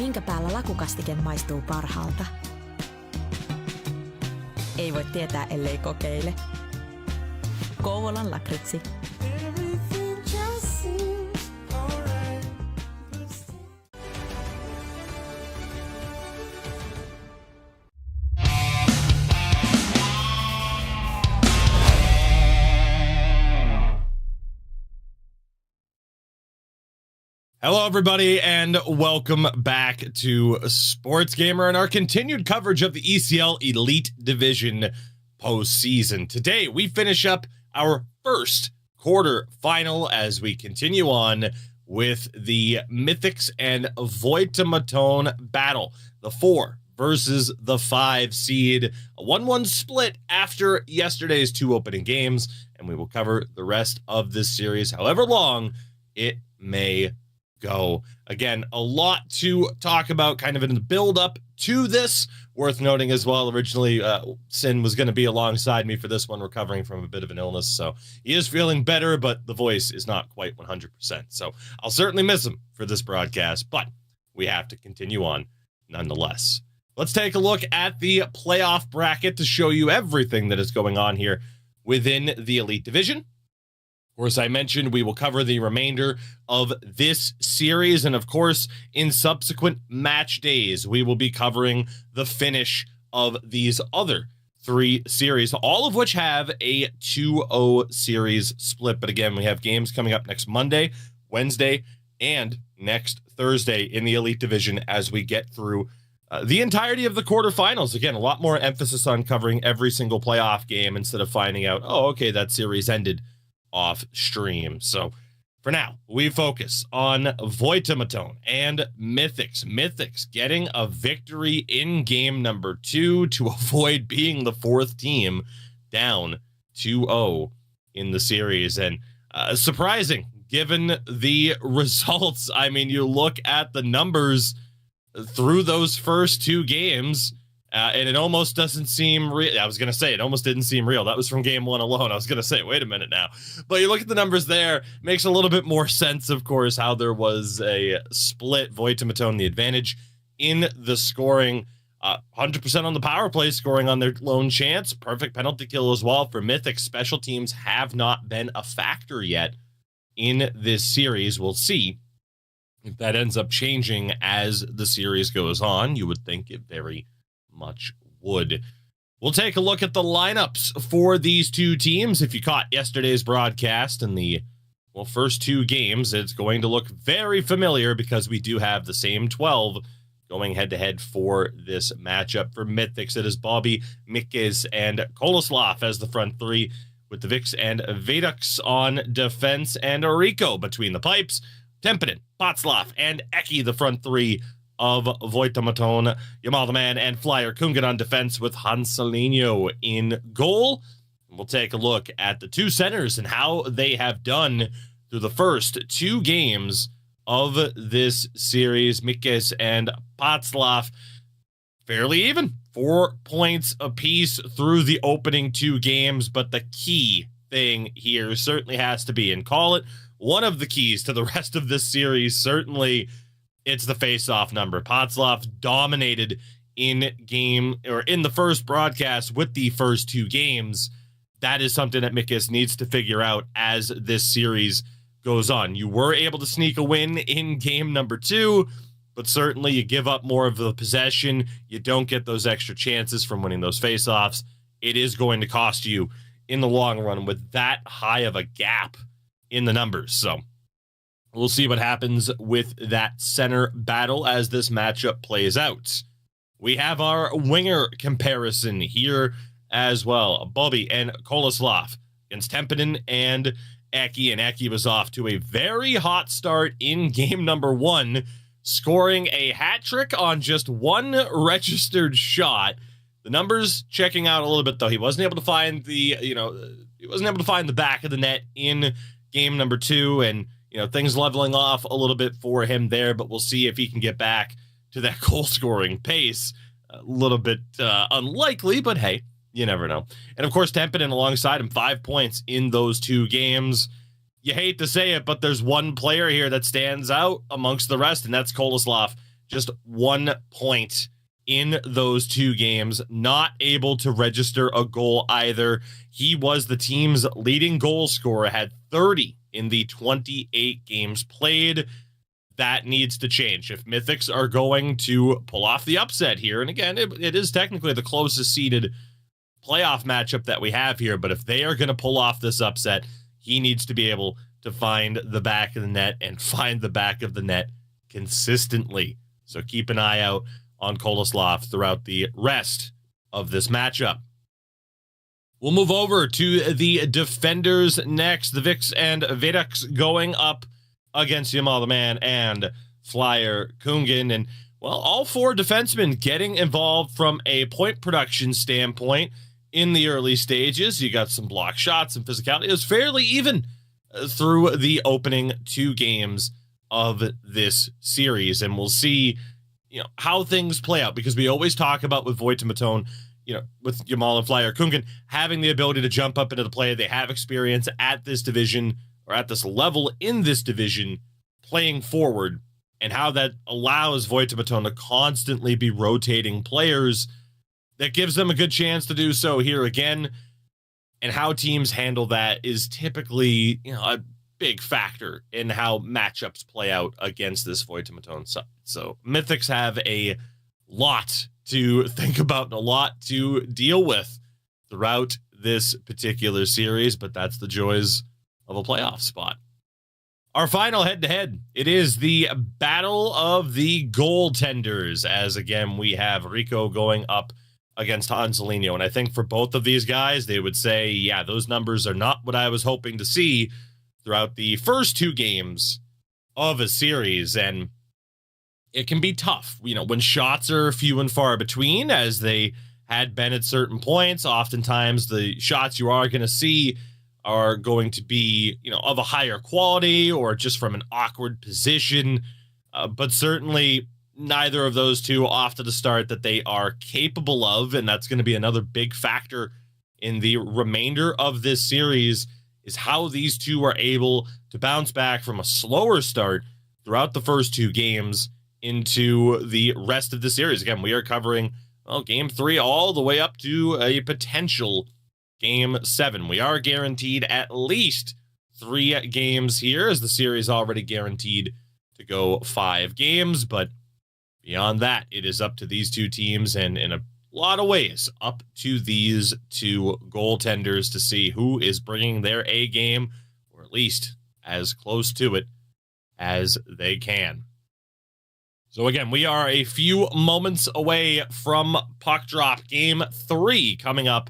Minkä päällä lakukastike maistuu parhaalta? Ei voi tietää, ellei kokeile. Kouvolan lakritsi. Hello, everybody, and welcome back to SportsGamer and our continued coverage of the ECL Elite Division postseason. Today, we finish up our first quarterfinal as we continue on with the Mythix and Voittamaton battle. The 4 versus the 5 seed. A 1-1 split after yesterday's 2 opening games, and we will cover the rest of this series, however long it may go. Again, a lot to talk about kind of in the build-up to this. Worth noting as well, originally Sin was going to be alongside me for this one, recovering from a bit of an illness, so he is feeling better, but the voice is not quite 100%. So I'll certainly miss him for this broadcast, but we have to continue on nonetheless. Let's take a look at the playoff bracket to show you everything that is going on here within the Elite Division. Of course, I mentioned we will cover the remainder of this series, and of course, in subsequent match days, we will be covering the finish of these other 3 series, all of which have a 2-0 series split. But again, we have games coming up next Monday, Wednesday, and next Thursday in the Elite Division as we get through the entirety of the quarterfinals. Again, a lot more emphasis on covering every single playoff game instead of finding out, oh, okay, that series ended off stream. So for now, we focus on Voittamaton and Mythix. Mythix getting a victory in game number 2 to avoid being the 4th team down 2-0 in the series. And surprising given the results. I mean, you look at the numbers through those first 2 games, and it almost doesn't seem real. I was going to say, it almost didn't seem real. That was from game 1 alone. I was going to say, wait a minute now. But you look at the numbers there, makes a little bit more sense, of course, how there was a split. Voittamaton the advantage in the scoring. 100% on the power play, scoring on their lone chance. Perfect penalty kill as well for Mythix. Special teams have not been a factor yet in this series. We'll see if that ends up changing as the series goes on. You would think it very much would. We'll take a look at the lineups for these 2 teams. If you caught yesterday's broadcast and the first 2 games, it's going to look very familiar because we do have the same 12 going head-to-head for this matchup. For Mythix, it is Bobby, Mythix, and Koloslav as the front 3, with the Vix and Voittamaton on defense, and Rico between the pipes. Tempinen, Potslav, and Eki the front 3 of Voittamaton, Yamal the Man, and Flyer Kungan on defense with Hanselinho in goal. We'll take a look at the 2 centers and how they have done through the first 2 games of this series. Mythix and Potslav fairly even, 4 points apiece through the opening 2 games, but the key thing here certainly has to be, and call it one of the keys to the rest of this series, certainly it's the face-off number. Potslav dominated in the first broadcast with the first 2 games. That is something that Mythix needs to figure out as this series goes on. You were able to sneak a win in game number 2, but certainly you give up more of the possession. You don't get those extra chances from winning those face-offs. It is going to cost you in the long run with that high of a gap in the numbers. So we'll see what happens with that center battle as this matchup plays out. We have our winger comparison here as well. Bobby and Koloslav against Tempinen and Eki. And Eki was off to a very hot start in game number 1, scoring a hat trick on just 1 registered shot. The numbers checking out a little bit, though. He wasn't able to find the back of the net in game number 2, and things leveling off a little bit for him there, but we'll see if he can get back to that goal-scoring pace. A little bit unlikely, but hey, you never know. And of course, Tempinen alongside him, 5 points in those 2 games. You hate to say it, but there's one player here that stands out amongst the rest, and that's Koloslav. just 1 point in those 2 games, not able to register a goal either. He was the team's leading goal scorer, had 30 in the 28 games played. That needs to change if Mythix are going to pull off the upset here. And again, it is technically the closest seeded playoff matchup that we have here, but if they are going to pull off this upset, he needs to be able to find the back of the net and find the back of the net consistently. So keep an eye out on Koloslav throughout the rest of this matchup. We'll move over to the defenders next. The Vix and Voittamaton going up against Voittamaton and Flyer Kungen. And, well, all 4 defensemen getting involved from a point production standpoint in the early stages. You got some block shots and physicality. It was fairly even through the opening 2 games of this series. And we'll see, how things play out, because we always talk about with Voittamaton, with Yamal and Flyer Kungen having the ability to jump up into the play. They have experience at this division, or at this level in this division, playing forward, and how that allows Voittamaton to constantly be rotating players. That gives them a good chance to do so here again. And how teams handle that is typically, a big factor in how matchups play out against this Voittamaton side. So Mythix have a lot to think about and a lot to deal with throughout this particular series, but that's the joys of a playoff spot. Our final head-to-head, it is the battle of the goaltenders, as again we have Rico going up against Hanselino. And I think for both of these guys, they would say, yeah, those numbers are not what I was hoping to see throughout the first 2 games of a series. And it can be tough, when shots are few and far between, as they had been at certain points. Oftentimes the shots you are going to see are going to be, of a higher quality or just from an awkward position. But certainly neither of those 2 off to the start that they are capable of. And that's going to be another big factor in the remainder of this series, is how these 2 are able to bounce back from a slower start throughout the first 2 games into the rest of the series. Again, we are covering, game 3 all the way up to a potential game 7. We are guaranteed at least 3 games here, as the series already guaranteed to go 5 games. But beyond that, it is up to these 2 teams, and in a lot of ways up to these 2 goaltenders to see who is bringing their A game, or at least as close to it as they can. So again, we are a few moments away from puck drop. Game 3 coming up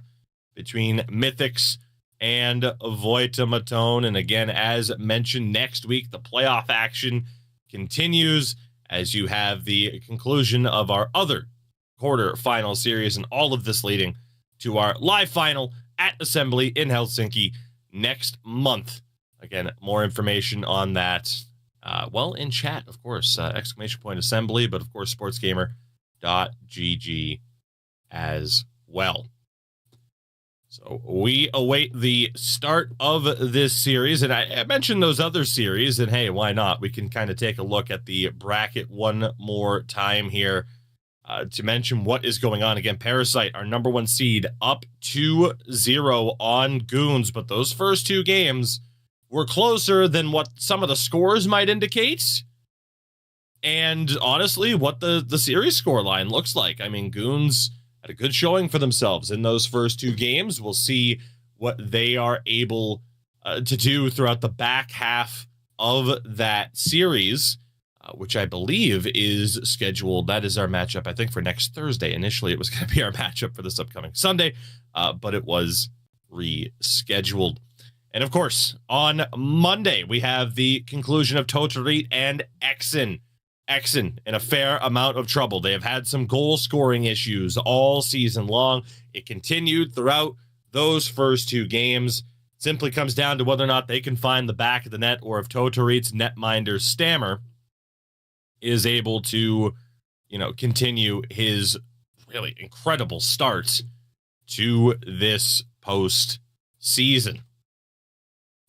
between Mythix and Voittamaton. And again, as mentioned, next week, the playoff action continues as you have the conclusion of our other quarterfinal series, and all of this leading to our live final at Assembly in Helsinki next month. Again, more information on that, in chat, of course, ! Assembly, but of course, sportsgamer.gg as well. So we await the start of this series, and I mentioned those other series, and hey, why not? We can kind of take a look at the bracket one more time here to mention what is going on. Again, Parasite, our number 1 seed, up 2-0 on Goons, but those first 2 games were closer than what some of the scores might indicate, and honestly, what the series scoreline looks like. I mean, Goons had a good showing for themselves in those first 2 games. We'll see what they are able to do throughout the back half of that series, which I believe is scheduled. That is our matchup, I think, for next Thursday. Initially, it was going to be our matchup for this upcoming Sunday, but it was rescheduled. And of course, on Monday, we have the conclusion of Totarit and Exen. Exen in a fair amount of trouble. They have had some goal scoring issues all season long. It continued throughout those first 2 games. Simply comes down to whether or not they can find the back of the net, or if Totarit's netminder Stammer is able to, continue his really incredible start to this postseason.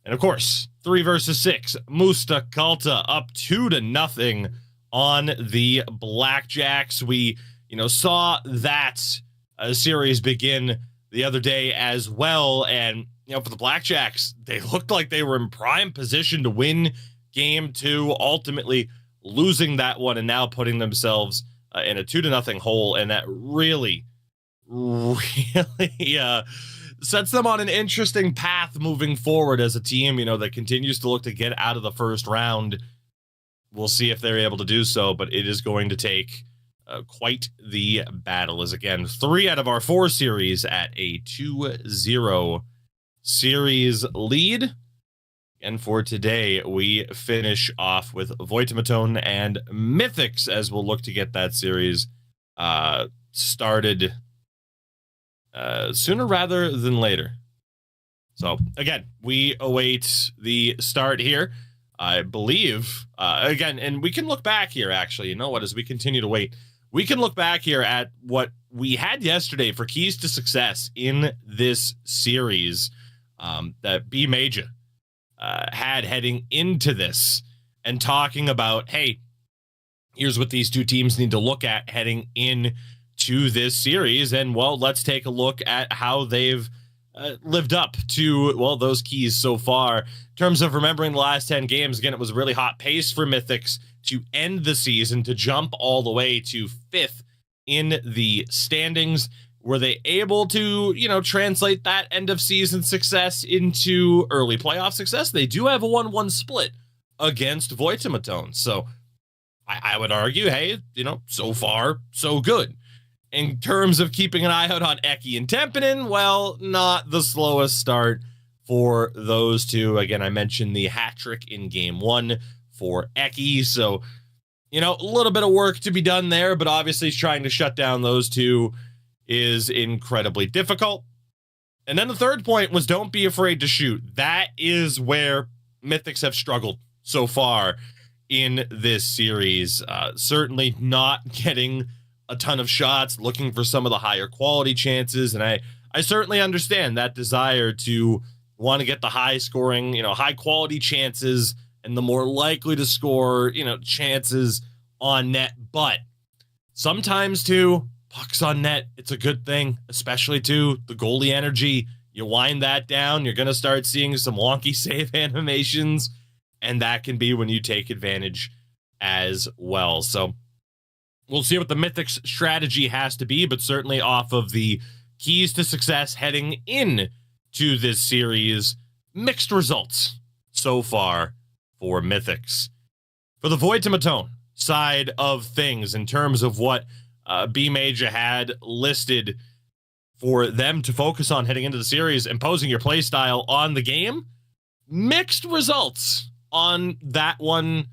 And of course, 3 versus 6, Musta Kalta up 2-0 on the Blackjacks. We, saw that series begin the other day as well. And, for the Blackjacks, they looked like they were in prime position to win game 2, ultimately losing that one and now putting themselves in a 2-0 hole. And that really sets them on an interesting path moving forward as a team, that continues to look to get out of the first round. We'll see if they're able to do so, but it is going to take quite the battle, as again, 3 out of our 4 series at a 2-0 series lead. And for today, we finish off with Voittamaton and Mythix as we'll look to get that series started sooner rather than later. So, again, we await the start here. I believe, again, and we can look back here, actually. You know what? As we continue to wait, we can look back here at what we had yesterday for keys to success in this series that B Major had heading into this, and talking about, hey, here's what these two teams need to look at heading in to this series. And, well, let's take a look at how they've lived up to, well, those keys so far. In terms of remembering the last 10 games, again, it was a really hot pace for Mythix to end the season, to jump all the way to 5th in the standings. Were they able to, translate that end of season success into early playoff success? They do have a 1-1 split against Voittamaton. So I would argue, hey, so far, so good. In terms of keeping an eye out on Eki and Tempinen, well, not the slowest start for those two. Again, I mentioned the hat trick in game 1 for Eki. So, a little bit of work to be done there, but obviously trying to shut down those two is incredibly difficult. And then the third point was don't be afraid to shoot. That is where Mythix have struggled so far in this series. Certainly not getting a ton of shots, looking for some of the higher quality chances. And I certainly understand that desire to want to get the high scoring, high quality chances and the more likely to score, chances on net. But sometimes too, pucks on net, it's a good thing, especially too the goalie energy. You wind that down, you're going to start seeing some wonky save animations, and that can be when you take advantage as well. So we'll see what the Mythix strategy has to be, but certainly off of the keys to success heading in to this series, mixed results so far for Mythix. For the Voittamaton side of things, in terms of what B Major had listed for them to focus on heading into the series, imposing your play style on the game, mixed results on that one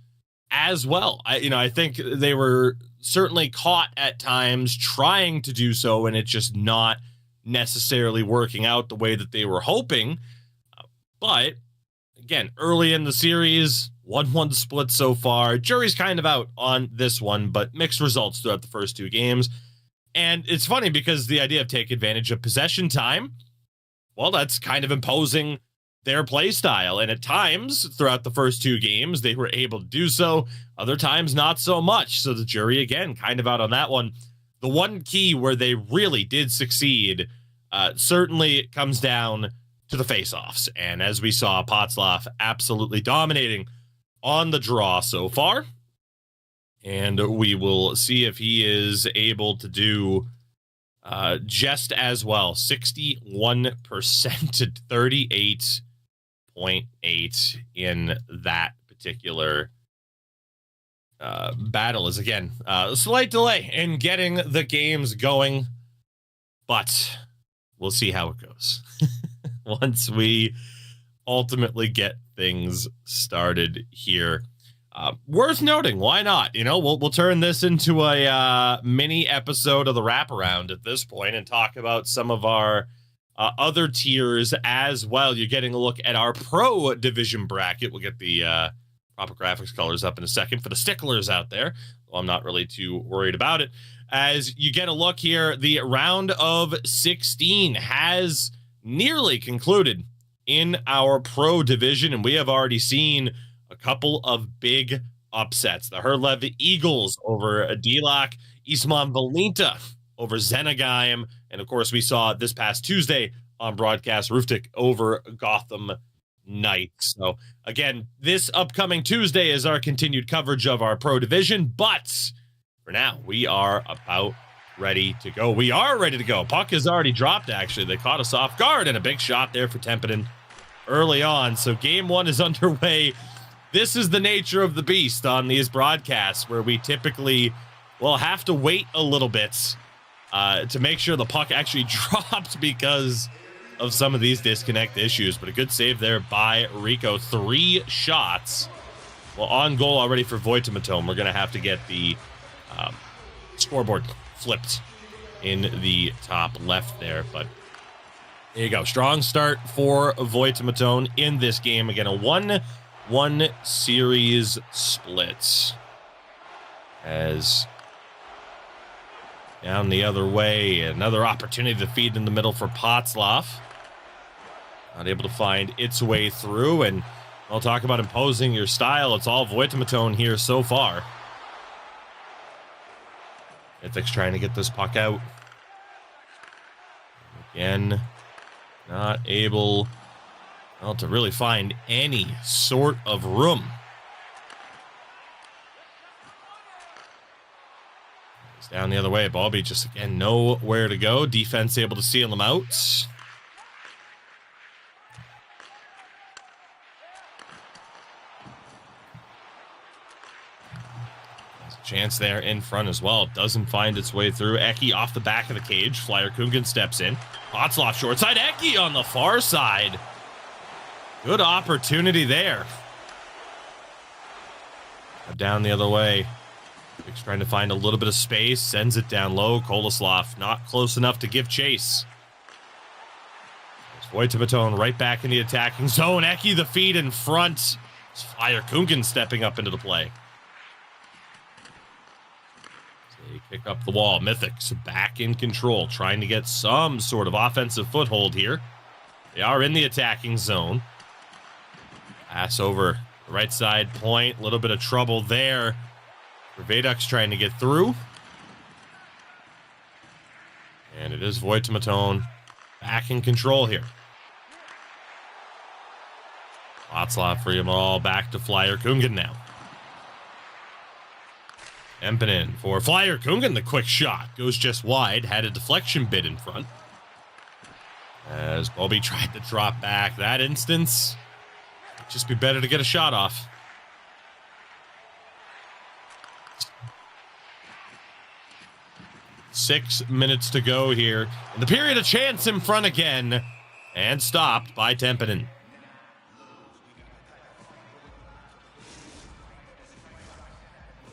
as well. I think they were certainly caught at times trying to do so, and it's just not necessarily working out the way that they were hoping. But again, early in the series, 1-1 split so far. Jury's kind of out on this one, but mixed results throughout the first 2 games. And it's funny because the idea of take advantage of possession time, well, that's kind of imposing their play style. And at times throughout the first 2 games, they were able to do so. Other times, not so much. So the jury, again, kind of out on that one. The one key where they really did succeed certainly comes down to the face-offs. And as we saw, Potzloff absolutely dominating on the draw so far. And we will see if he is able to do just as well. 61% to 38.8 in that particular battle. Is, again, a slight delay in getting the games going, but we'll see how it goes once we ultimately get things started here. Worth noting, why not? We'll turn this into a mini episode of the wraparound at this point and talk about some of our other tiers as well. You're getting a look at our pro division bracket. We'll get the proper graphics colors up in a second for the sticklers out there. Well, I'm not really too worried about it. As you get a look here, the round of 16 has nearly concluded in our pro division, and we have already seen a couple of big upsets. The Herlev Eagles over Dilak, Isman Valinta over Zenagaim, and of course we saw this past Tuesday on broadcast Ruftik over Gotham Knights. So again, this upcoming Tuesday is our continued coverage of our pro division, but for now we are about ready to go. We are ready to go. Puck has already dropped, actually. They caught us off guard, and a big shot there for Templeton early on. So game one is underway. This is the nature of the beast on these broadcasts, where we typically will have to wait a little bit to make sure the puck actually drops because of some of these disconnect issues. But a good save there by Rico. 3 shots. Well, on goal already for Voittamaton. We're going to have to get the scoreboard flipped in the top left there, but there you go. Strong start for Voittamaton in this game. Again, a 1-1 series split. As down the other way, another opportunity to feed in the middle for Potzloff. Not able to find its way through, and I'll talk about imposing your style. It's all Voittamaton here so far. Mythix trying to get this puck out. Again, not able, well, to really find any sort of room. He's down the other way. Bobby just, again, nowhere to go. Defense able to seal him out. Chance there in front as well. Doesn't find its way through. Eki off the back of the cage. Flyer Kungen steps in. Potzloff short side. Eki on the far side. Good opportunity there. Down the other way. He's trying to find a little bit of space. Sends it down low. Koloslav not close enough to give chase. Voittamaton right back in the attacking zone. Eki the feed in front. Flyer Kungen stepping up into the play. They pick up the wall. Mythix back in control, trying to get some sort of offensive foothold here. They are in the attacking zone. Pass over the right side point. A little bit of trouble there. Veduk's trying to get through. And it is Voittamaton back in control here. Potzloff free them all. Back to Flyer Kungen now. Empinen for Flyer Kungen. The quick shot goes just wide. Had a deflection bid in front. As Bobby tried to drop back. That instance, it'd just be better to get a shot off. Six minutes to go here. In the period, a chance in front again. And stopped by Tempinen.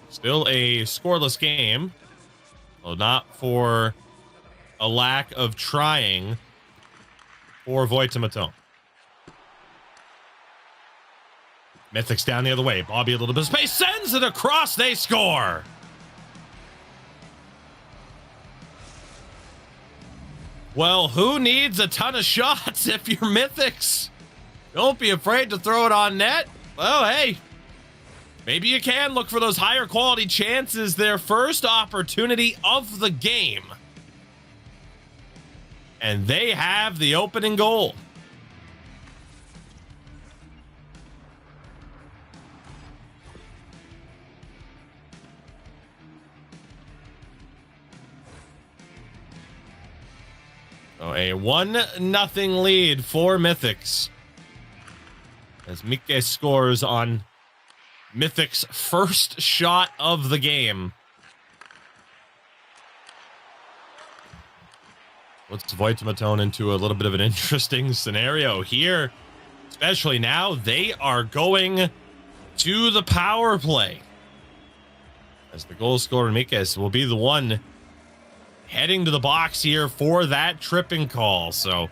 Still a scoreless game. Well, not for a lack of trying for Voittamaton. Mythix down the other way. Bobby a little bit of space. Sends it across. They score. Well, who needs a ton of shots if you're Mythix? Don't be afraid to throw it on net. Well, hey. Maybe you can look for those higher quality chances. Their first opportunity of the game. And they have the opening goal. So a 1-0 lead for Mythix. As Mike scores on Mythic's first shot of the game. Puts Voittamaton into a little bit of an interesting scenario here. Especially now, they are going to the power play. As the goal scorer, Mikes, will be the one heading to the box here for that tripping call. So,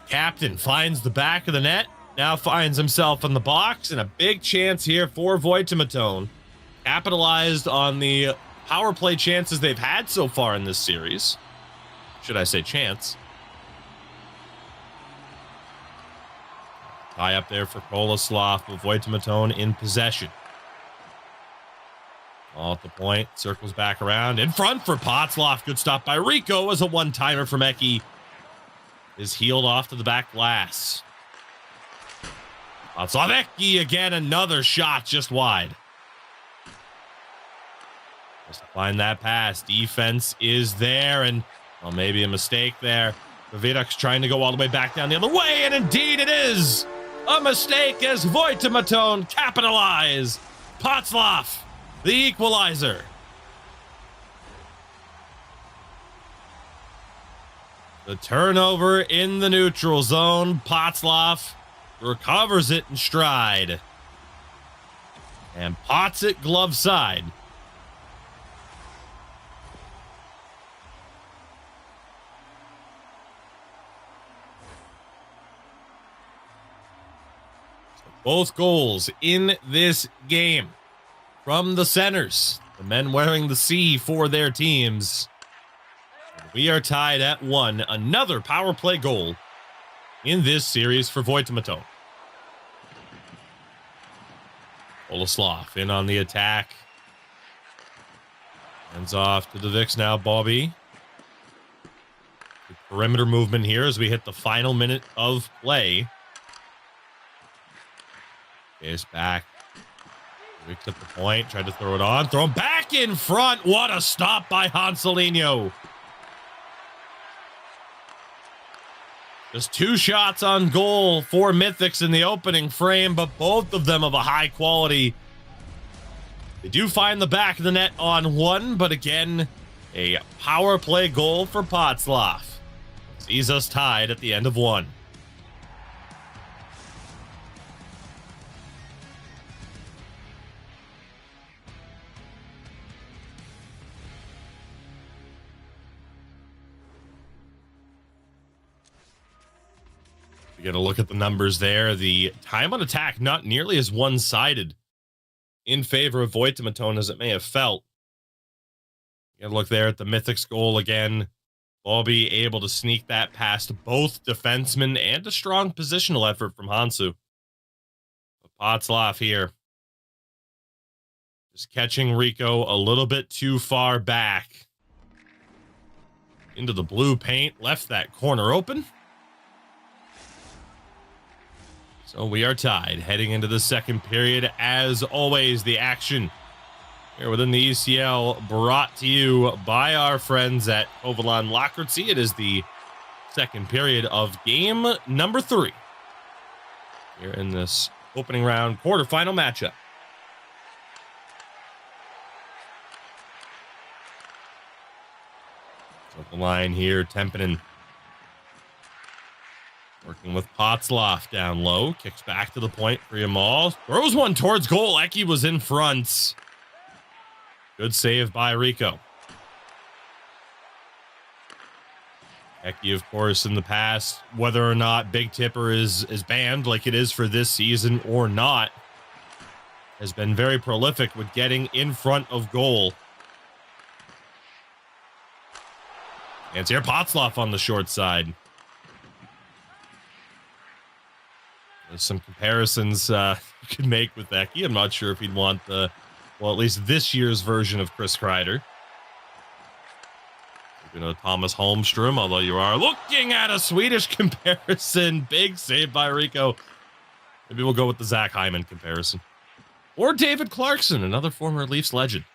Captain finds the back of the net. Now finds himself in the box, and a big chance here for Voittamaton. Capitalized on the power play chances they've had so far in this series. Should I say chance? Tie up there for Koloslav with Voittamaton in possession. All at the point, circles back around. In front for Potzloff. Good stop by Rico as a one-timer from Eki. Is healed off to the back glass. Potzloff, Eki again, another shot just wide. Just to find that pass. Defense is there, and well, maybe a mistake there. Mythix trying to go all the way back down the other way, and indeed it is a mistake as Voittamaton capitalize. Potzloff, the equalizer. The turnover in the neutral zone. Potzloff recovers it in stride. And pots it glove side. Both goals in this game from the centers, the men wearing the C for their teams. We are tied at 1. Another power play goal in this series for Voittamaton. Olaslav in on the attack. Hands off to the Vix now, Bobby. The perimeter movement here as we hit the final minute of play. Is back. Wicks up the point. Tried to throw it on. Throw him back in front. What a stop by Hanselino. Just 2 shots on goal for Mythix in the opening frame, but both of them of a high quality. They do find the back of the net on one, but again, a power play goal for Potzloff. Sees us tied at the end of 1. Get a look at the numbers there. The time on attack not nearly as one-sided in favor of Voittamaton as it may have felt. Get a look there at the Mythix goal again. Bobby able to sneak that past both defensemen and a strong positional effort from Hansu. Potzloff here. Just catching Rico a little bit too far back. Into the blue paint. Left that corner open. So we are tied heading into the second period. As always, the action here within the ECL brought to you by our friends at Kovalan Lockertzy. It is the second period of game number 3 here in this opening round quarterfinal matchup. So the line here, Tempinen. Working with Potzloff down low. Kicks back to the point for Yamal. Throws one towards goal. Eki was in front. Good save by Rico. Eki, of course, in the past, whether or not Big Tipper is banned like it is for this season or not, has been very prolific with getting in front of goal. And it's here Potzloff on the short side. There's some comparisons you could make with Eki. I'm not sure if he'd want the, well, at least this year's version of Chris Kreider. You know, Thomas Holmstrom, although you are looking at a Swedish comparison. Big save by Rico. Maybe we'll go with the Zach Hyman comparison. Or David Clarkson, another former Leafs legend.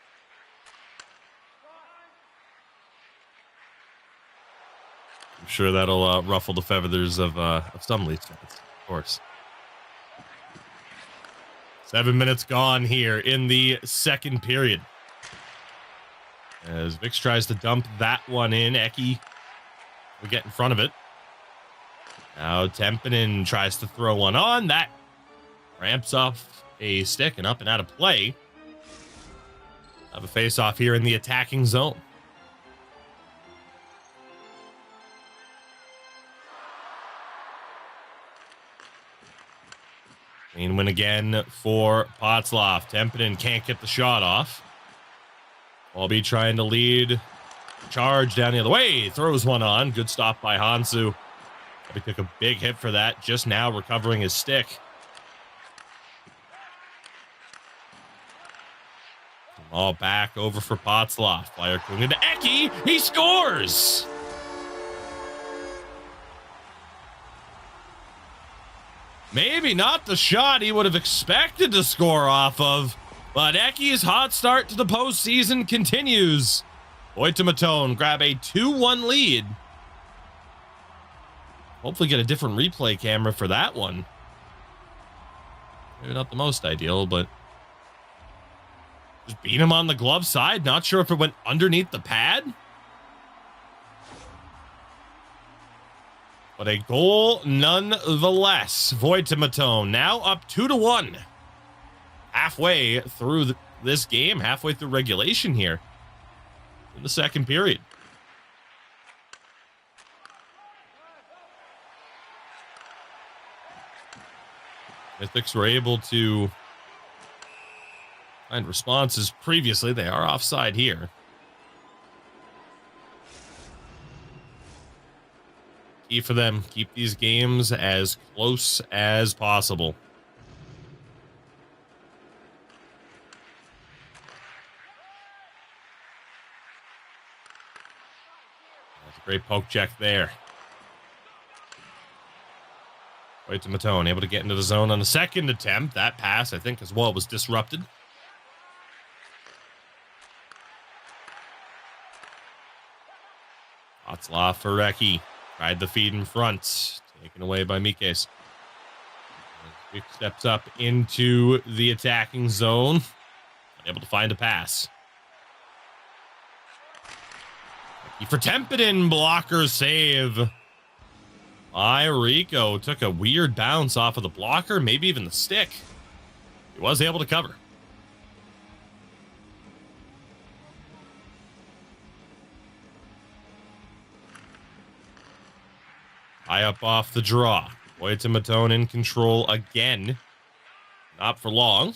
I'm sure that'll ruffle the feathers of some Leafs fans, of course. 7 minutes gone here in the second period. As Vix tries to dump that one in, Eki will get in front of it. Now Tempinen tries to throw one on. That ramps off a stick and up and out of play. Have a face-off here in the attacking zone. Clean win again for Potzloff. Tempinen can't get the shot off. Albie trying to lead. Charge down the other way. Throws one on. Good stop by Hansu. He took a big hit for that. Just now recovering his stick. All back over for Potzloff. Flyer Kungen to Eki. He scores! Maybe not the shot he would have expected to score off of, but Eki's hot start to the postseason continues. Voittamaton grab a 2-1 lead. Hopefully get a different replay camera for that one. Maybe not the most ideal, but just beat him on the glove side. Not sure if it went underneath the pad. But a goal nonetheless. Voittamaton now up 2-1. Halfway through this game, halfway through regulation here in the second period. Mythix were able to find responses previously. They are offside here. Key for them, keep these games as close as possible. That's a great poke check there. Voittamaton able to get into the zone on the second attempt. That pass, I think, as well, was disrupted. Potzloff for Reki. Tried the feed in front. Taken away by Mythix. Quick steps up into the attacking zone. Unable to find a pass. Reki for Tempedin. Blocker save. by Rico. Took a weird bounce off of the blocker, maybe even the stick. He was able to cover. High up off the draw. Voittamaton in control again. Not for long.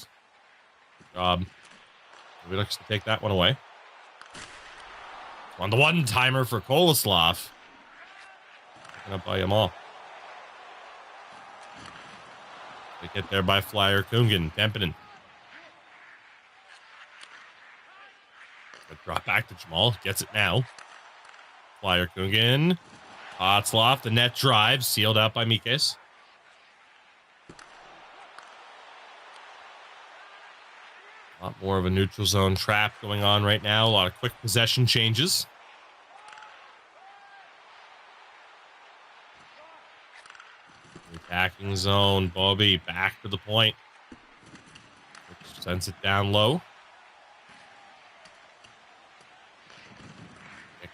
He looks to take that one away. On the one-timer for Koloslav. Taken up by Yamal. They get there by Flyer Kungen. Tempedin. Drop back to Jamal. Gets it now. Flyer Kungen. Potzloff, the net drive, sealed out by Mythix. A lot more of a neutral zone trap going on right now. A lot of quick possession changes. Attacking zone. Bobby back to the point. Sends it down low.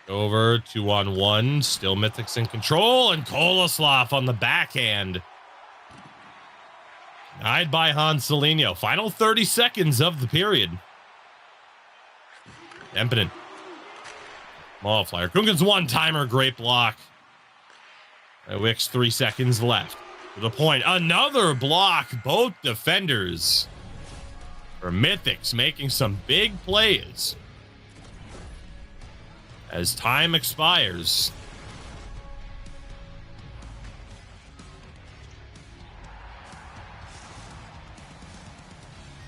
Over 2-on-1, still Mythix in control, and Koloslav on the backhand. Denied by Hanselino. Final 30 seconds of the period. Tempedin. Small Flyer. Kungen's one-timer, great block. Wicks 3 seconds left. To the point, another block, both defenders. For Mythix making some big plays. As time expires.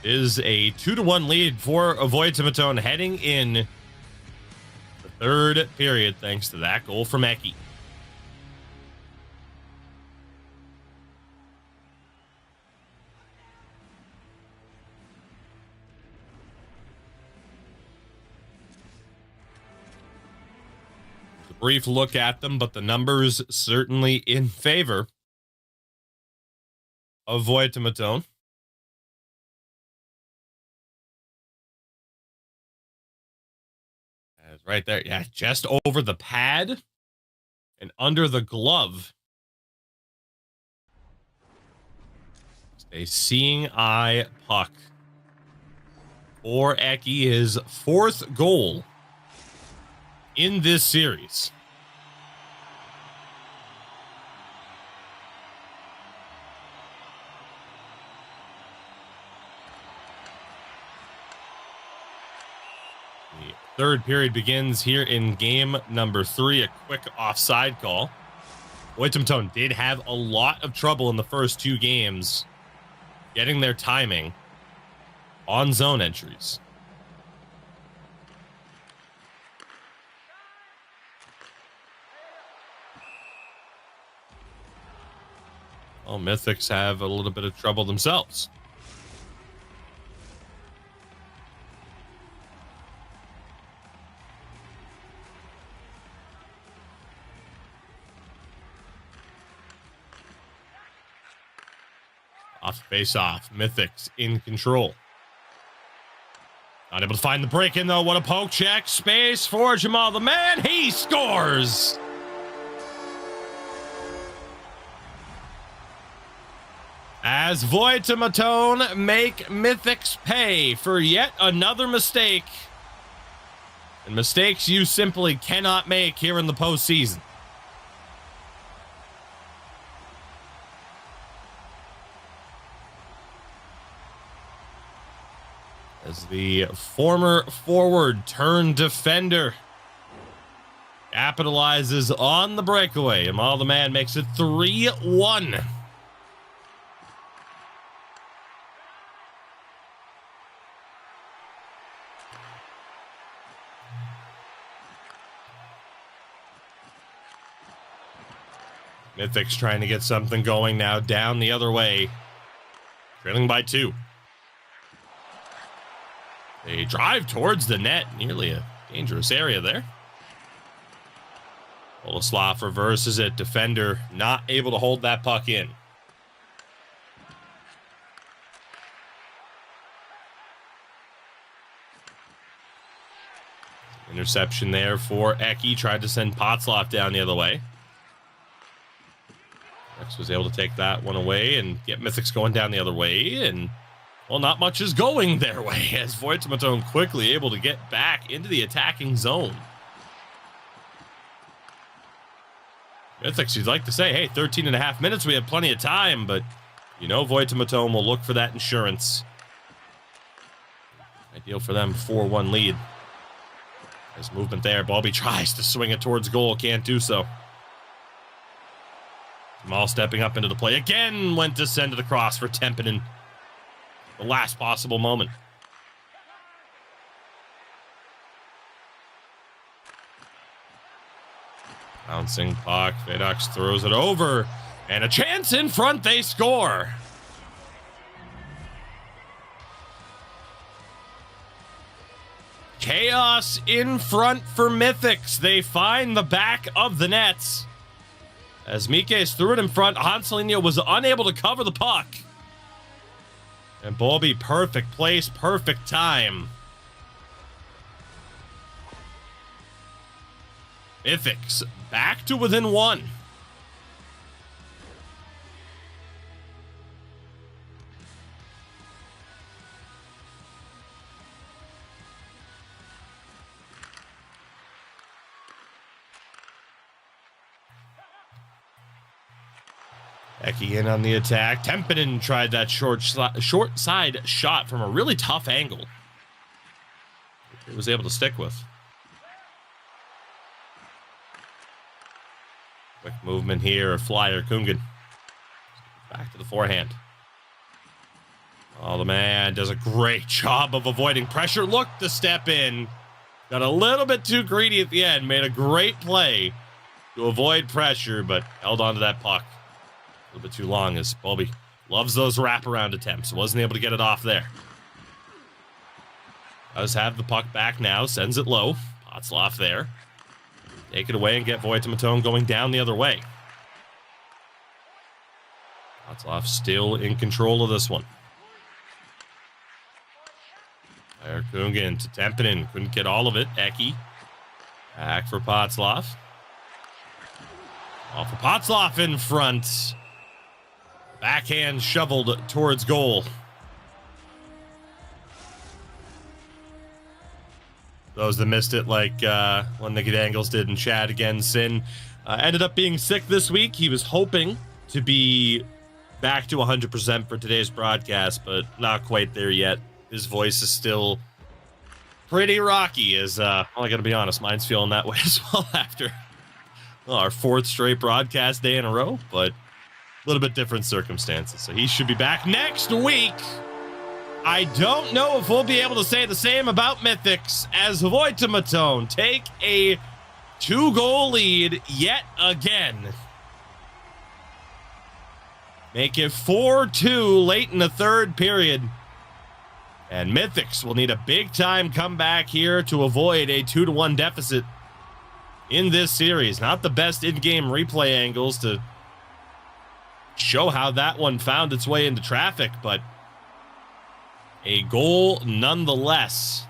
Is a 2-1 lead for Voittamaton heading in the third period thanks to that goal from Eki. Brief look at them, but the numbers certainly in favor of Voittamaton. That's right there. Yeah, just over the pad and under the glove. A seeing eye puck for Eki, his fourth goal in this series. The third period begins here in game number 3. A quick offside call. Voittamaton did have a lot of trouble in the first 2 games getting their timing on zone entries. Well, Mythix have a little bit of trouble themselves. Off face off. Mythix in control. Not able to find the break in though. What a poke check. Space for Jamal the man. He scores. As Voittamaton make Mythix pay for yet another mistake. And mistakes you simply cannot make here in the postseason. As the former forward turned defender capitalizes on the breakaway. Jamal the man makes it 3-1. Mythix trying to get something going now, down the other way. Trailing by 2. They drive towards the net, nearly a dangerous area there. Olaslav reverses it. Defender not able to hold that puck in. Interception there for Eki. Tried to send Potzloff down the other way. Rex was able to take that one away and get Mythix going down the other way. And, well, not much is going their way as Voittamaton quickly able to get back into the attacking zone. Mythix, you'd like to say, hey, 13 and a half minutes, we have plenty of time, but you know Voittamaton will look for that insurance. Ideal for them, 4-1 lead. There's movement there. Bobby tries to swing it towards goal, can't do so. Jamal stepping up into the play again, went to send it across for Tempinen. The last possible moment. Bouncing puck, Vedox throws it over, and a chance in front, they score. Chaos in front for Mythix. They find the back of the nets. As Mikes threw it in front, Hanselinho was unable to cover the puck. And Bobby, perfect place, perfect time. Mythix back to within 1. Eki in on the attack. Tempinen tried that short side shot from a really tough angle. He was able to stick with. Quick movement here. Flyer Kungan. Back to the forehand. Oh, the man does a great job of avoiding pressure. Looked to step in. Got a little bit too greedy at the end. Made a great play to avoid pressure, but held on to that puck a little bit too long as Bobby loves those wraparound attempts. Wasn't able to get it off there. Does have the puck back now. Sends it low. Potzloff there. Take it away and get Voittamaton going down the other way. Potzloff still in control of this one. There, Kungan to Tempinen. Couldn't get all of it. Eki. Back for Potzloff. Off for Potzloff in front. Backhand shoveled towards goal. Those that missed it, like one Nicky Dangles did and Chad again, Sin ended up being sick this week. He was hoping to be back to 100% for today's broadcast, but not quite there yet. His voice is still pretty rocky, as well, I gotta be honest, mine's feeling that way as well after our 4th straight broadcast day in a row, but a little bit different circumstances. So he should be back next week. I don't know if we'll be able to say the same about Mythix as Voittamaton take a 2-goal lead yet again. make it 4-2 late in the third period. And Mythix will need a big-time comeback here to avoid a 2-1 deficit in this series. Not the best in-game replay angles to show how that one found its way into traffic, but a goal nonetheless.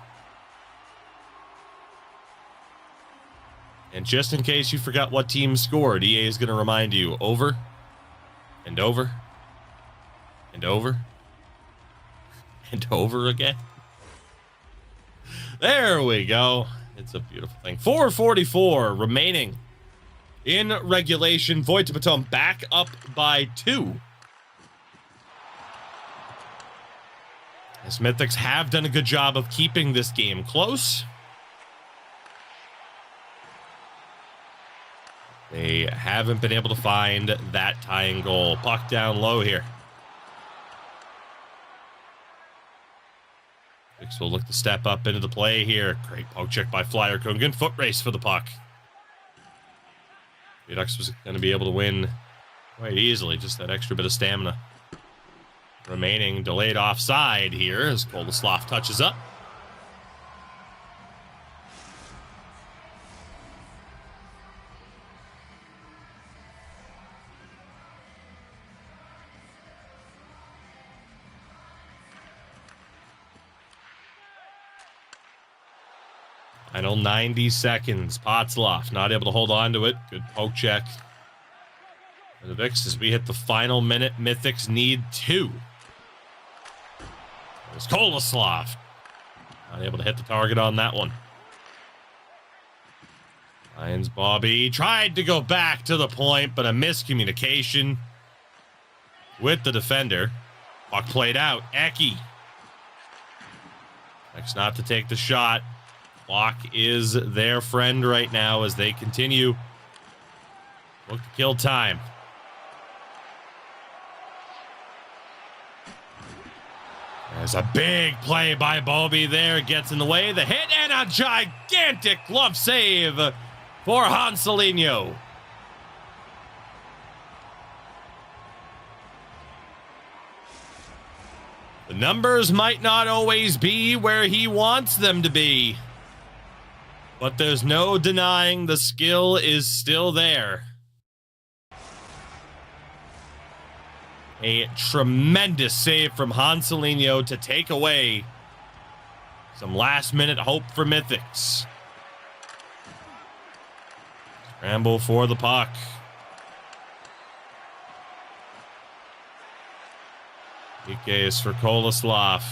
And just in case you forgot what team scored, EA is going to remind you over and over and over and over again. There we go. It's a beautiful thing. 4:44 remaining in regulation. Voittamaton back up by 2. As Mythix have done a good job of keeping this game close. They haven't been able to find that tying goal. Puck down low here. Mythix will look to step up into the play here. Great poke check by Flyer Kungan. Foot race for the puck. Mythix was going to be able to win quite easily. Just that extra bit of stamina remaining. Delayed offside here as Koloslav touches up. Final 90 seconds. Potzloff not able to hold on to it. Good poke check. Mythix, as we hit the final minute, Mythix need 2. There's Koloslav. Not able to hit the target on that one. Lions Bobby tried to go back to the point, but a miscommunication with the defender. Puck played out. Eki. Next not to take the shot. Clock is their friend right now as they continue. Look to kill time. There's a big play by Bobby there. Gets in the way. The hit and a gigantic glove save for Hanselinho. The numbers might not always be where he wants them to be, but there's no denying the skill is still there. A tremendous save from Hanselinho to take away some last-minute hope for Mythix. Scramble for the puck. PK is for Koloslav.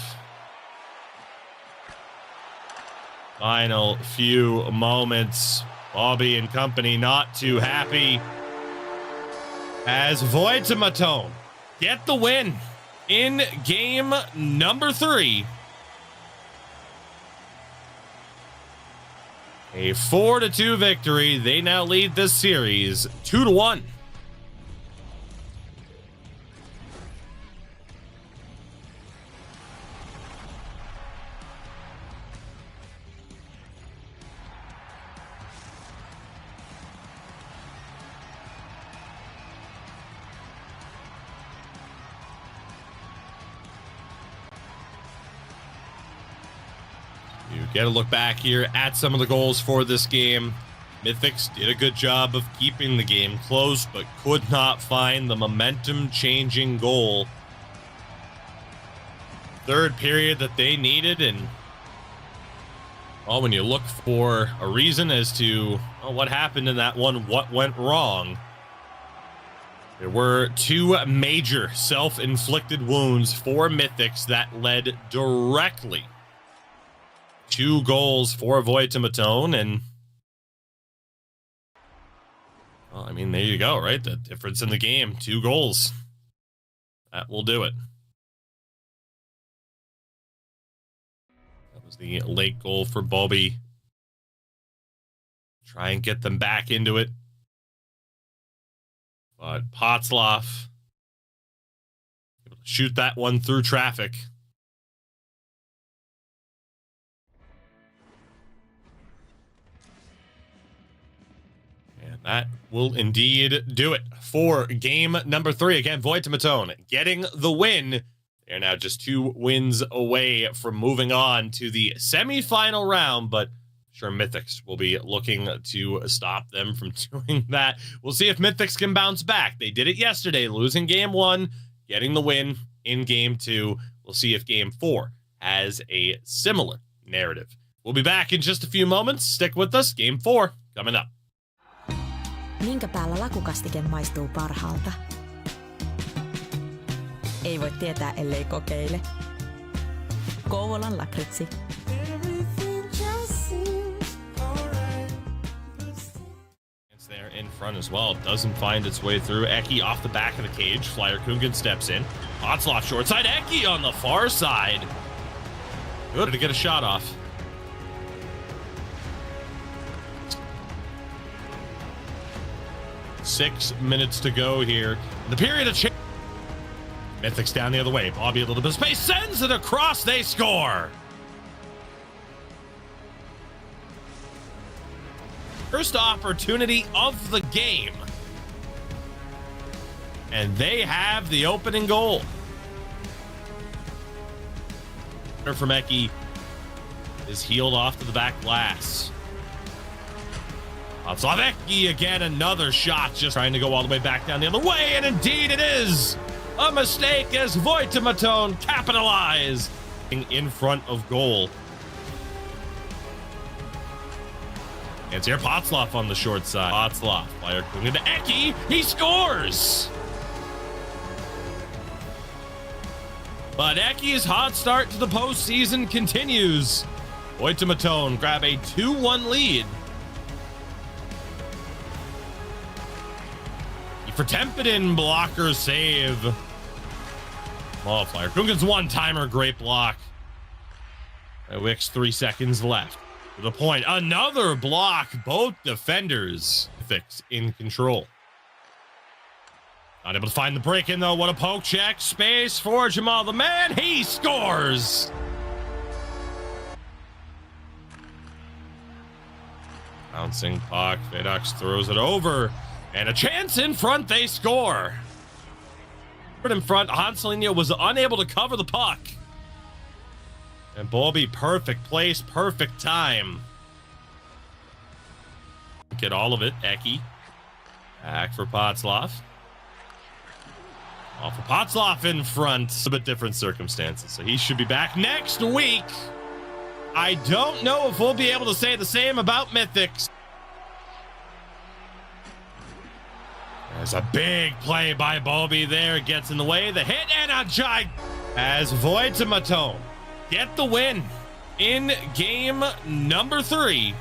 Final few moments. Bobby and company not too happy as Voittamaton get the win in game number 3. A 4-2 victory. They now lead this series 2-1. Get a look back here at some of the goals for this game. Mythix did a good job of keeping the game close, but could not find the momentum-changing goal. Third period that they needed, and well, when you look for a reason as to what happened in that one, what went wrong, there were 2 major self-inflicted wounds for Mythix that led directly 2 goals for Voittamaton, and well, I mean, there you go, right? The difference in the game, 2 goals. That will do it. That was the late goal for Bobby. Try and get them back into it. But Potzloff able to shoot that one through traffic. That will indeed do it for game number 3. Again, Voittamaton getting the win. They're now just 2 wins away from moving on to the semifinal round, but I'm sure Mythix will be looking to stop them from doing that. We'll see if Mythix can bounce back. They did it yesterday, losing game 1, getting the win in game 2. We'll see if game 4 has a similar narrative. We'll be back in just a few moments. Stick with us. Game 4 coming up. Minkä päällä lakukastike maistuu parhaalta? Ei voi tietää, ellei kokeile. Kouvolan lakritsi. It's there in front as well. Doesn't find its way through. Eki off the back of the cage. Flyer Kungen steps in. Hotzloff short side. Eki on the far side. Good to get a shot off. Six minutes to go here. The period of change. Mythix down the other way. Bobby a little bit of space. Sends it across. They score. First opportunity of the game. And they have the opening goal. From Eki is healed off to the back glass. Eki again, another shot, just trying to go all the way back down the other way, and indeed it is a mistake as Voittamaton capitalize in front of goal. And it's here Potzloff on the short side. Potzloff, Flyer into Eki, he scores! But Eki's hot start to the postseason continues. Voittamaton grab a 2-1 lead. For Tempedin, blocker save. Oh, Flyer Kungen's one-timer, great block. Wicks 3 seconds left. To the point, another block, both defenders. Mythix in control. Not able to find the break in though. What a poke check. Space for Jamal the man. He scores. Bouncing puck. Vidux throws it over. And a chance in front. They score. In front. Hanselinho was unable to cover the puck. And Bobby, perfect place, perfect time. Get all of it. Eki. Back for Potzloff. Off for Potzloff in front. A bit different circumstances. So he should be back next week. I don't know if we'll be able to say the same about Mythix. There's a big play by Bobby there. Gets in the way. The hit and a giant as Voittamaton get the win in game number 3.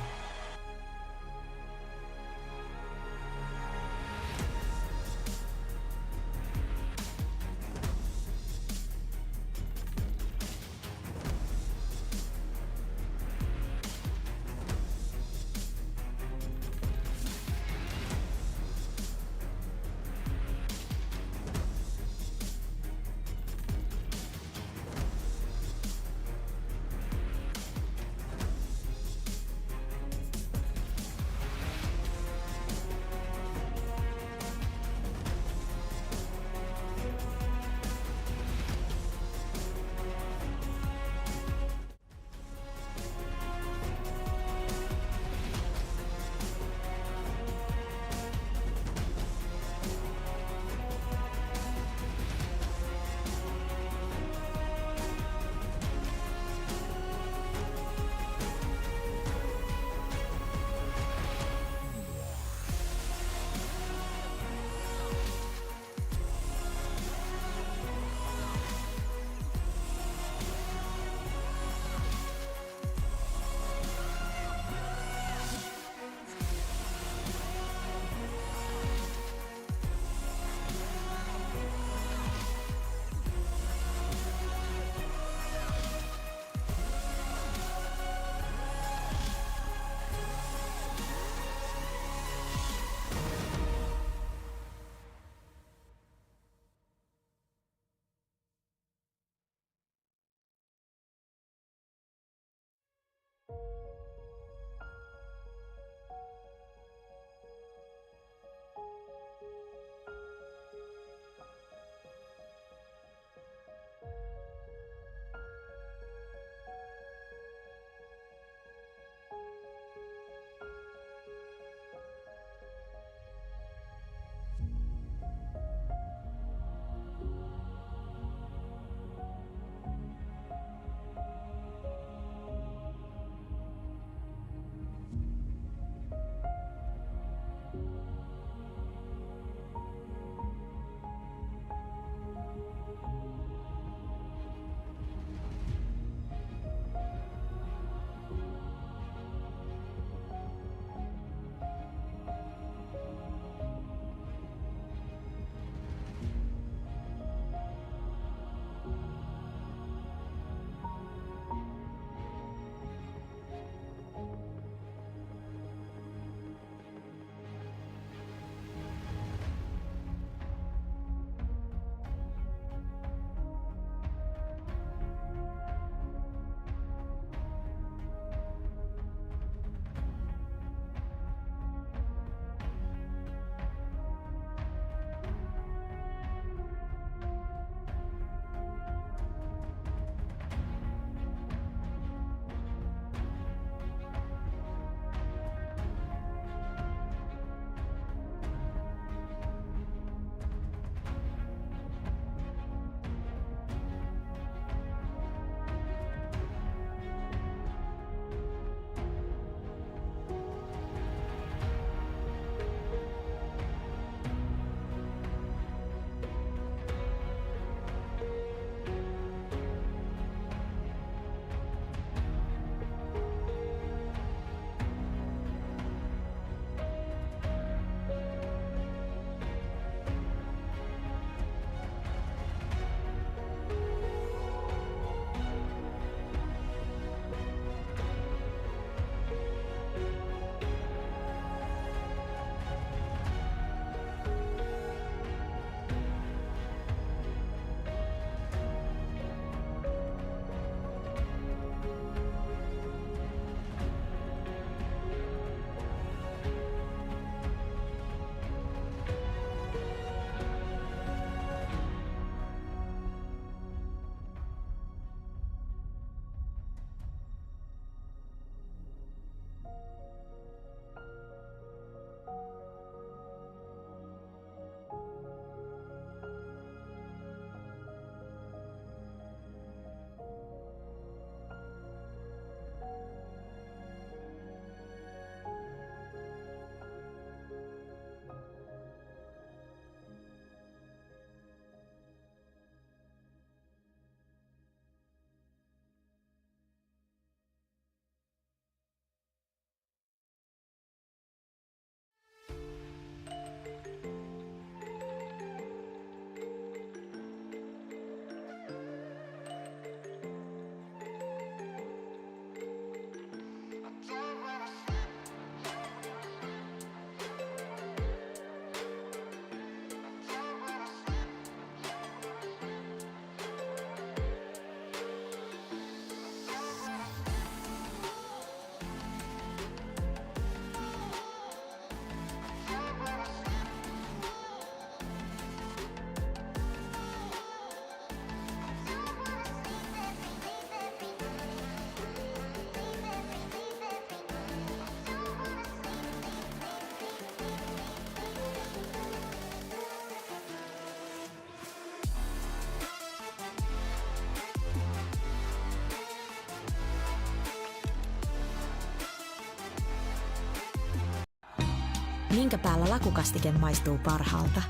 Minkä päällä lakukastike maistuu parhaalta?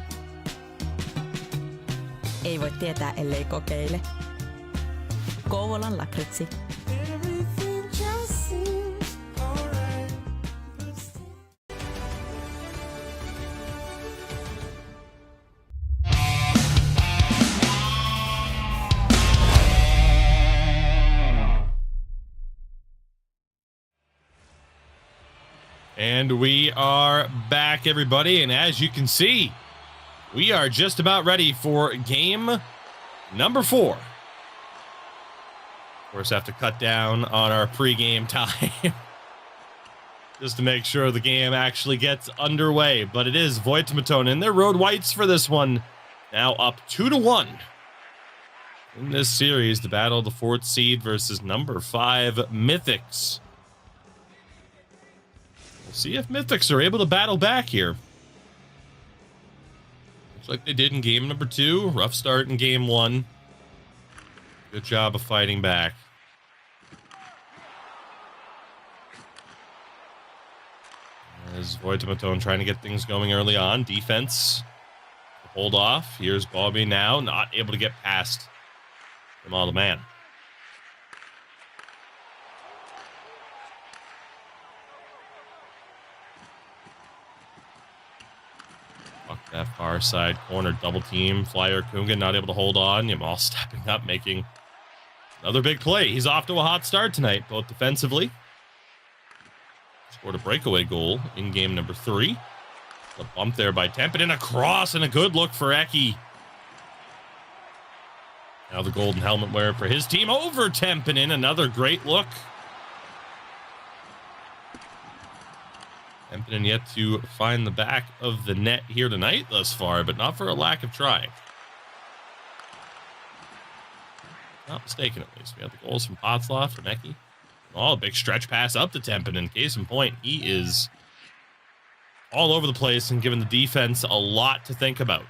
Ei voi tietää, ellei kokeile. Kouvolan lakritsi. And we are back, everybody, and as you can see, we are just about ready for game number 4. Of course, have to cut down on our pregame time just to make sure the game actually gets underway. But it is Voittamaton and their road whites for this one, now up 2-1 in this series. The battle of the 4th seed versus number 5 Mythix. We'll see if Mythix are able to battle back here. Looks like they did in game number 2. Rough start in game 1. Good job of fighting back. As Voittamaton trying to get things going early on. Defense. Hold off. Here's Bobby now. Not able to get past the man. That far side corner double team. Flyer Kunga not able to hold on. Yamal stepping up, making another big play. He's off to a hot start tonight, both defensively. Scored a breakaway goal in game number 3. A bump there by Tempin, a cross and a good look for Eki. Now the golden helmet wearer for his team over Tempin. Another great look. Tempin yet to find the back of the net here tonight thus far, but not for a lack of trying. Not mistaken, at least. We have the goals from Potzloff, from Eki. Oh, a big stretch pass up to Tempin. In case in point, he is all over the place and giving the defense a lot to think about.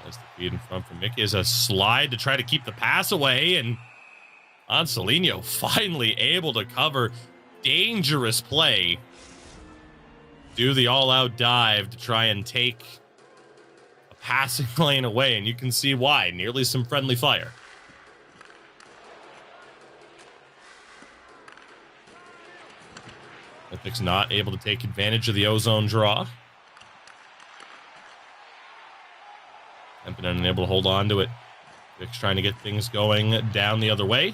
As the feed in front from Mickey is a slide to try to keep the pass away, and Anselino finally able to cover. Dangerous play. Do the all-out dive to try and take a passing lane away, and you can see why. Nearly some friendly fire. Mythix not able to take advantage of the ozone draw. Tempin unable to hold on to it. Mythix trying to get things going down the other way.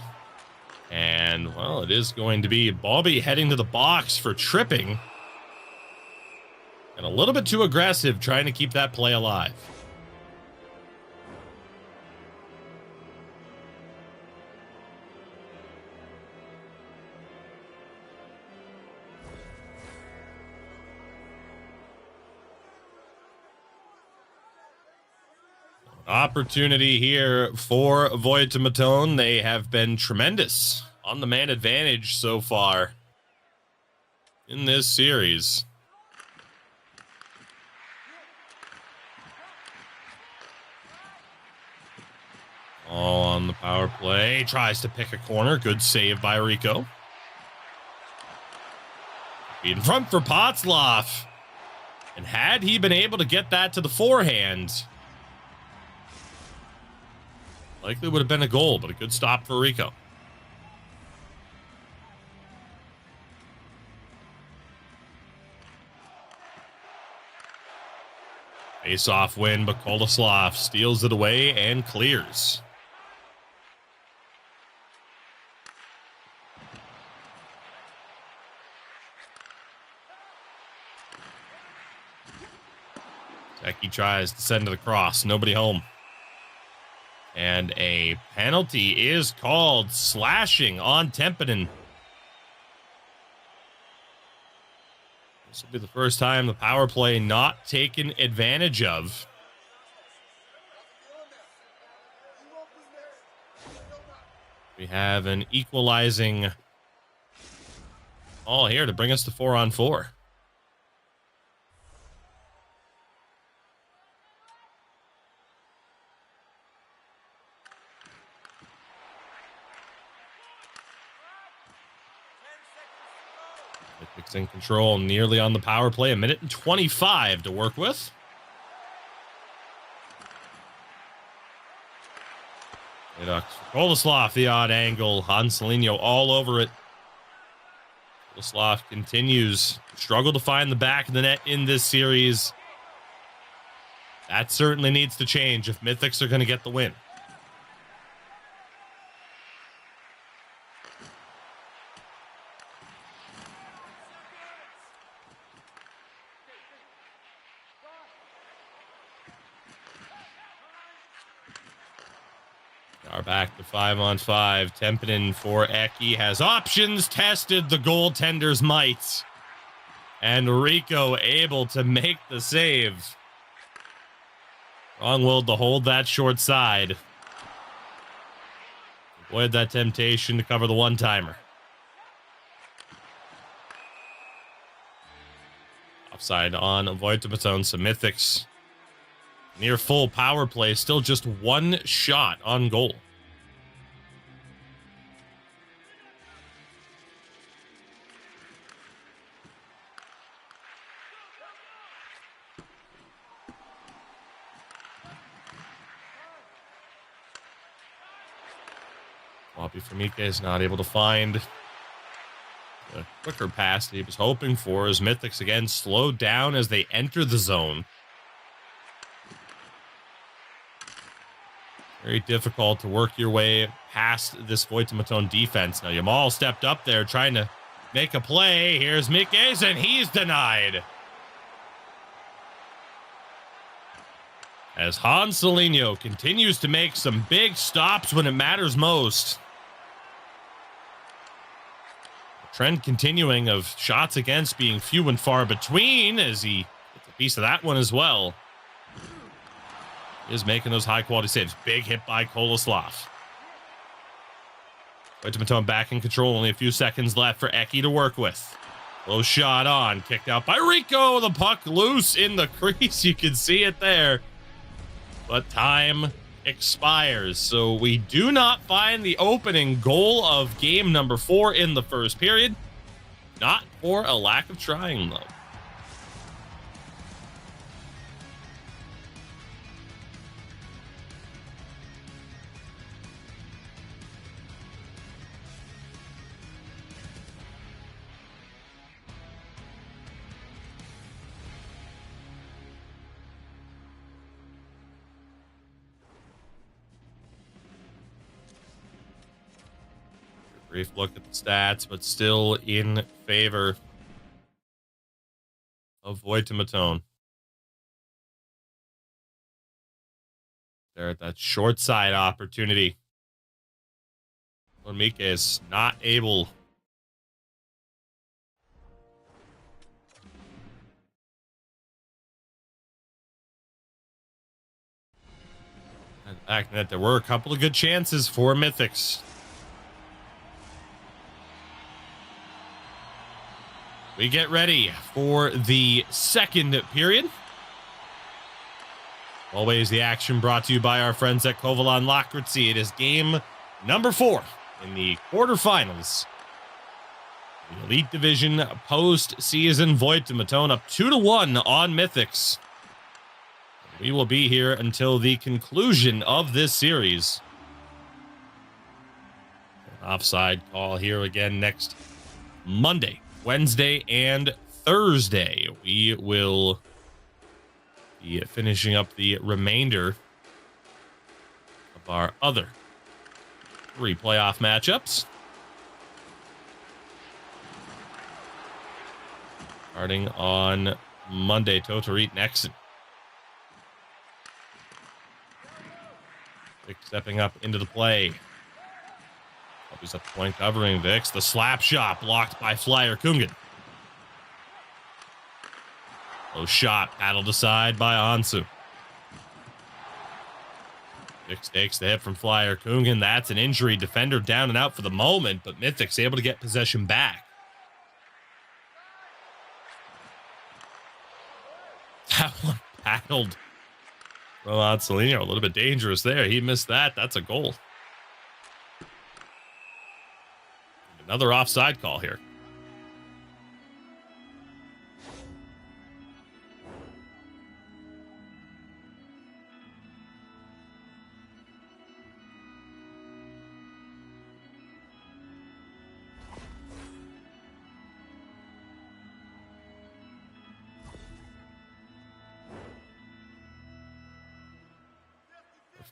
And, well, it is going to be Bobby heading to the box for tripping. And a little bit too aggressive trying to keep that play alive. Opportunity here for Voittamaton. They have been tremendous on the man advantage so far in this series. All on the power play. Tries to pick a corner. Good save by Rico. In front for Potzloff. And had he been able to get that to the forehand, likely would have been a goal, but a good stop for Rico. Face-off win, but Koloslav steals it away and clears. Eki tries to send it across. Nobody home. And a penalty is called, slashing on Tempin. This will be the first time the power play not taken advantage of. We have an equalizing call here to bring us to 4-on-4. Mythix in control, nearly on the power play. 1:25 to work with. Koloslav, the odd angle. Hanselino all over it. Koloslav continues to struggle to find the back of the net in this series. That certainly needs to change if Mythix are going to get the win. Are back to 5-on-5. Tempinen for Eki has options, tested the goaltender's might. And Rico able to make the save. Wrong-willed to hold that short side. Avoid that temptation to cover the one-timer. Offside on Voittamaton. So Mythix near full power play, still just one shot on goal. Floppy Famike is not able to find the quicker pass that he was hoping for, as Mythix again slowed down as they enter the zone. Very difficult to work your way past this Voittamaton defense. Now, Yamal stepped up there trying to make a play. Here's Mikes, and he's denied. As Hanselino continues to make some big stops when it matters most. The trend continuing of shots against being few and far between, as he gets a piece of that one as well. Is making those high-quality saves. Big hit by Koloslav. Voittamaton back in control. Only a few seconds left for Eki to work with. Low shot on. Kicked out by Rico. The puck loose in the crease. You can see it there. But time expires. So we do not find the opening goal of game number 4 in the first period. Not for a lack of trying, though. Brief look at the stats, but still in favor of Voittamaton. There at that short side opportunity. Mike is not able. And back net, there were a couple of good chances for Mythix. We get ready for the second period. Always the action brought to you by our friends at Kovalan Lakritsi. It is game number 4 in the quarterfinals. The Elite Division postseason. Voittamaton up 2-1 on Mythix. We will be here until the conclusion of this series. Offside call here again next Monday, Wednesday, and Thursday. We will be finishing up the remainder of our other 3 playoff matchups. Starting on Monday, Totorit Nexon. Vic stepping up into the play. He's up point covering Vix. The slap shot blocked by Flyer Kungan. Low shot paddled aside by Ansu. Vix takes the hit from Flyer Kungan. That's an injury. Defender down and out for the moment, but Mythix able to get possession back. That one paddled from Anselino. A little bit dangerous there. He missed that. That's a goal. Another offside call here.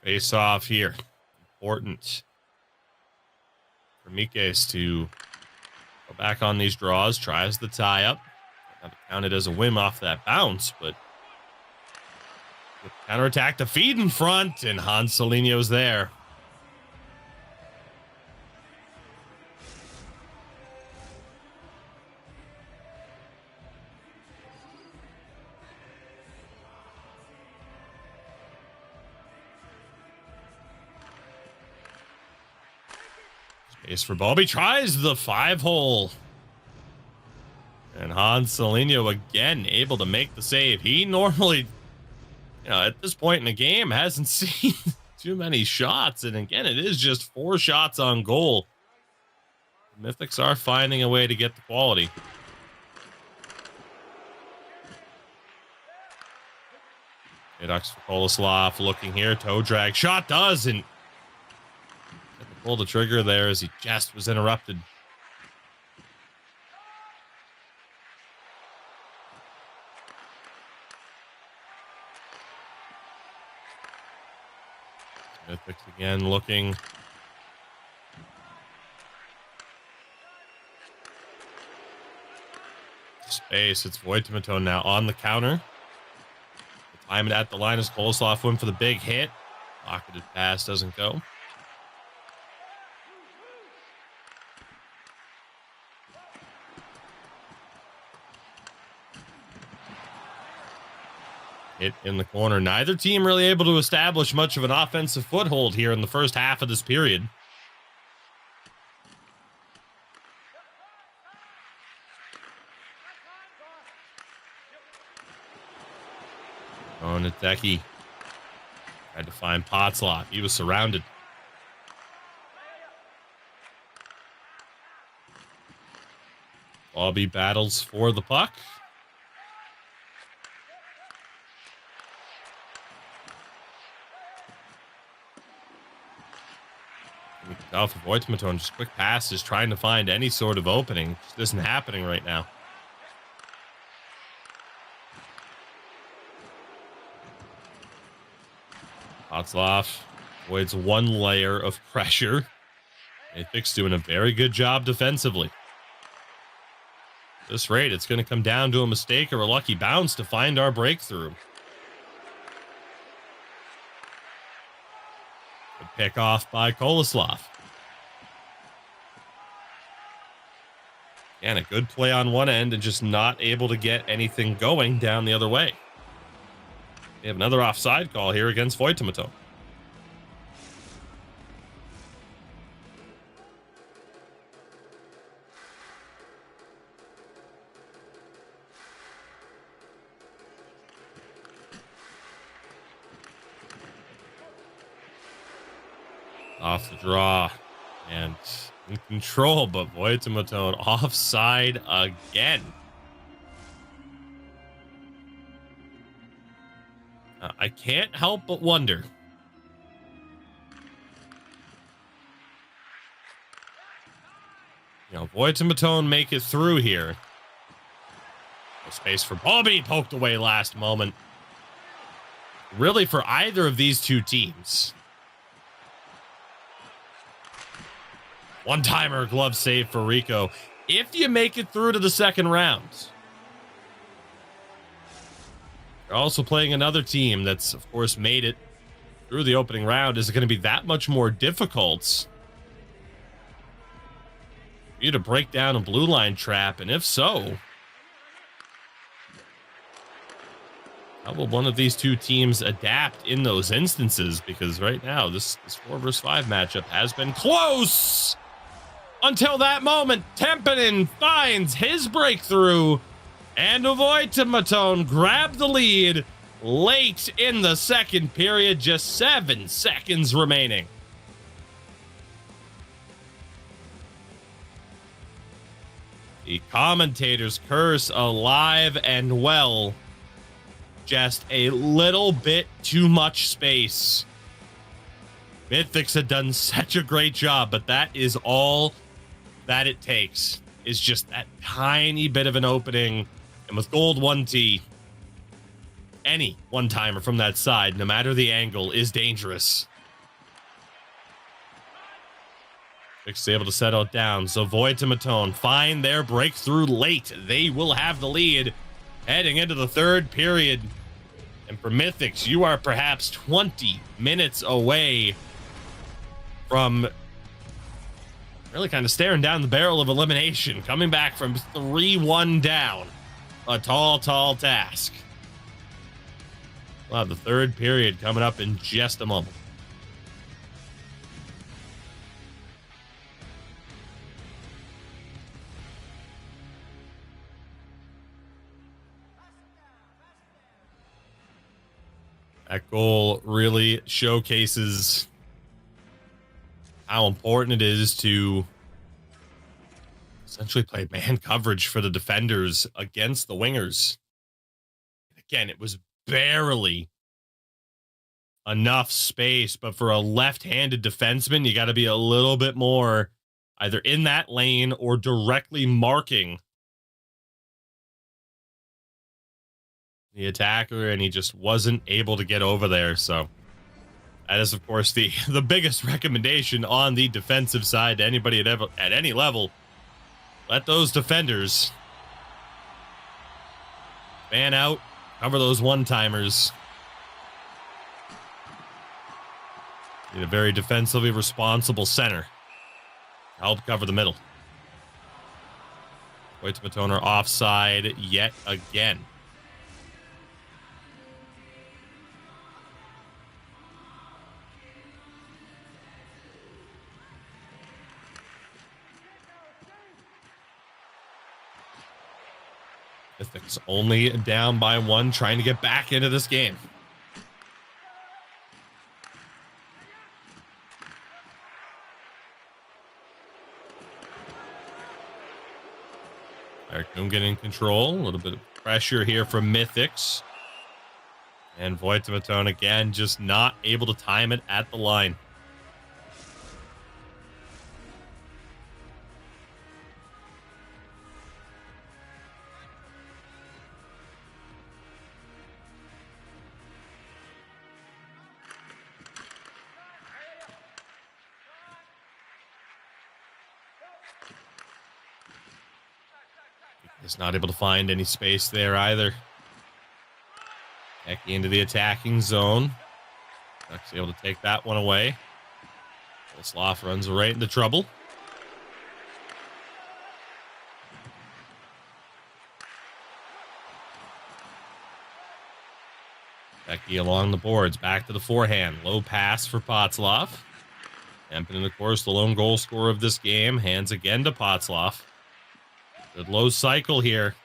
Face off here. Important for Mythix to go back on these draws. Tries the tie up. Not counted as a win off that bounce, but counterattack, the feed in front, and Hanselinho's there. Space for Bobby, tries the 5-hole. And Hanselinho again able to make the save. He normally, at this point in the game, hasn't seen too many shots. And again, it is just 4 shots on goal. The Mythix are finding a way to get the quality. Ducks for Koloslav looking here. Toe drag. Shot doesn't pull the trigger there as he just was interrupted. Mythix again looking. Space. It's Voittamaton now on the counter. The time it at the line as Koloslav went for the big hit. Pocketed pass doesn't go. Hit in the corner. Neither team really able to establish much of an offensive foothold here in the first half of this period. Nateki tried to find Potslot. He was surrounded. Bobby battles for the puck. Now for Voittamaton, just quick passes, trying to find any sort of opening. Just isn't happening right now. Potslov avoids one layer of pressure. Mythix doing a very good job defensively. At this rate, it's going to come down to a mistake or a lucky bounce to find our breakthrough. Good pick off by Koloslav. And a good play on one end and just not able to get anything going down the other way. We have another offside call here against Voittamaton. Off the draw and in control, but Voittamaton offside again. I can't help but wonder. Voittamaton make it through here. No space for Bobby, poked away last moment. Really, for either of these two teams. One-timer glove save for Rico. If you make it through to the second round. You're also playing another team that's, of course, made it through the opening round. Is it going to be that much more difficult for you to break down a blue line trap? And if so, how will one of these two teams adapt in those instances? Because right now, this 4 versus 5 matchup has been close until that moment. Tempinen finds his breakthrough. And Voittamaton grabbed the lead late in the second period, just 7 seconds remaining. The commentators curse alive and well. Just a little bit too much space. Mythix had done such a great job, but that is all that it takes, is just that tiny bit of an opening. And with gold 1T, any one-timer from that side, no matter the angle, is dangerous. Mythix able to settle it down. So Voittamaton find their breakthrough late. They will have the lead heading into the third period. And for Mythix, you are perhaps 20 minutes away from really kind of staring down the barrel of elimination, coming back from 3-1 down. A tall, tall task. We'll have the third period coming up in just a moment. That goal really showcases how important it is to essentially play man coverage for the defenders against the wingers. Again, it was barely enough space, but for a left-handed defenseman, you got to be a little bit more either in that lane or directly marking the attacker, and he just wasn't able to get over there. So that is, of course, the biggest recommendation on the defensive side to anybody at any level. Let those defenders fan out, cover those one-timers. Need a very defensively responsible center to help cover the middle. Voittamaton are offside yet again. Mythix only down by 1, trying to get back into this game. Kungen in control. A little bit of pressure here from Mythix. And Voittamaton again, just not able to time it at the line. He's not able to find any space there either. Back into the attacking zone. Actually able to take that one away. Sloth runs right into trouble. Becky along the boards, back to the forehand. Low pass for Potzloff. Kempinen, of course, the lone goal scorer of this game. Hands again to Potzloff. Good low cycle here.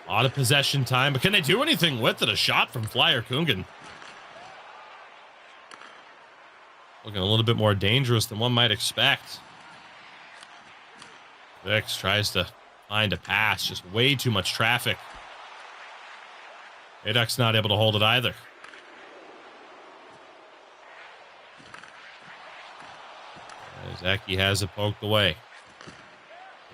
A lot of possession time, but can they do anything with it? A shot from Flyer Kungen. Looking a little bit more dangerous than one might expect. Vix tries to find a pass, just way too much traffic. Mythix not able to hold it either. Zeki has it poked away.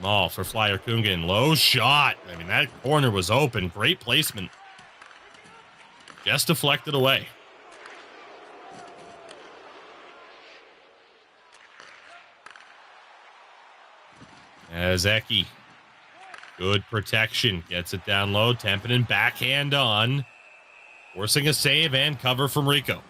Ball for Flyer Kungen. Low shot. I mean, that corner was open. Great placement. Just deflected away. Zeki. Good protection. Gets it down low. Kempinen backhand on. Forcing a save and cover from Rico.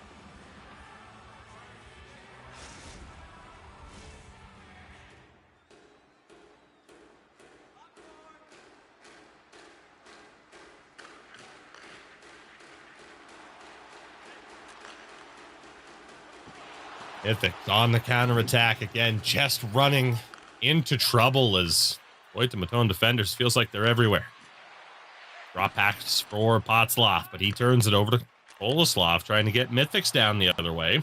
Mythix on the counterattack again, just running into trouble as Voittamaton defenders feels like they're everywhere. Drop pass for Potzloff, but he turns it over to Boleslav, trying to get Mythix down the other way.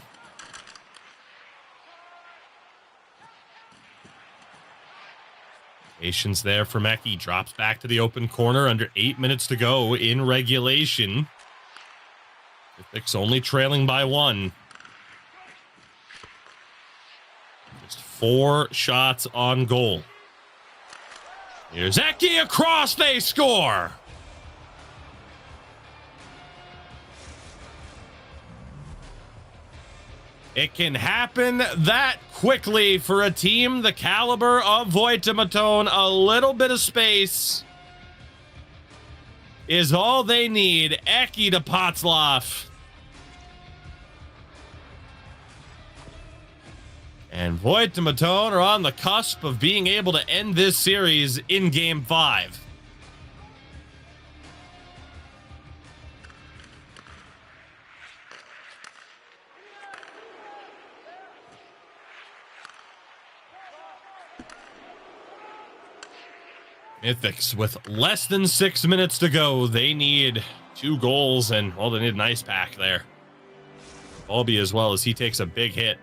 Patience there for Mecki. Drops back to the open corner under 8 minutes to go in regulation. Mythix only trailing by 1. Just 4 shots on goal. Here's Eki across, they score! It can happen that quickly for a team the caliber of Voittamaton. A little bit of space is all they need. Eki to Potzloff. And Voittamaton are on the cusp of being able to end this series in Game 5. Mythix with less than 6 minutes to go. They need 2 goals and, well, they need an ice pack there. Bulby as well, as he takes a big hit.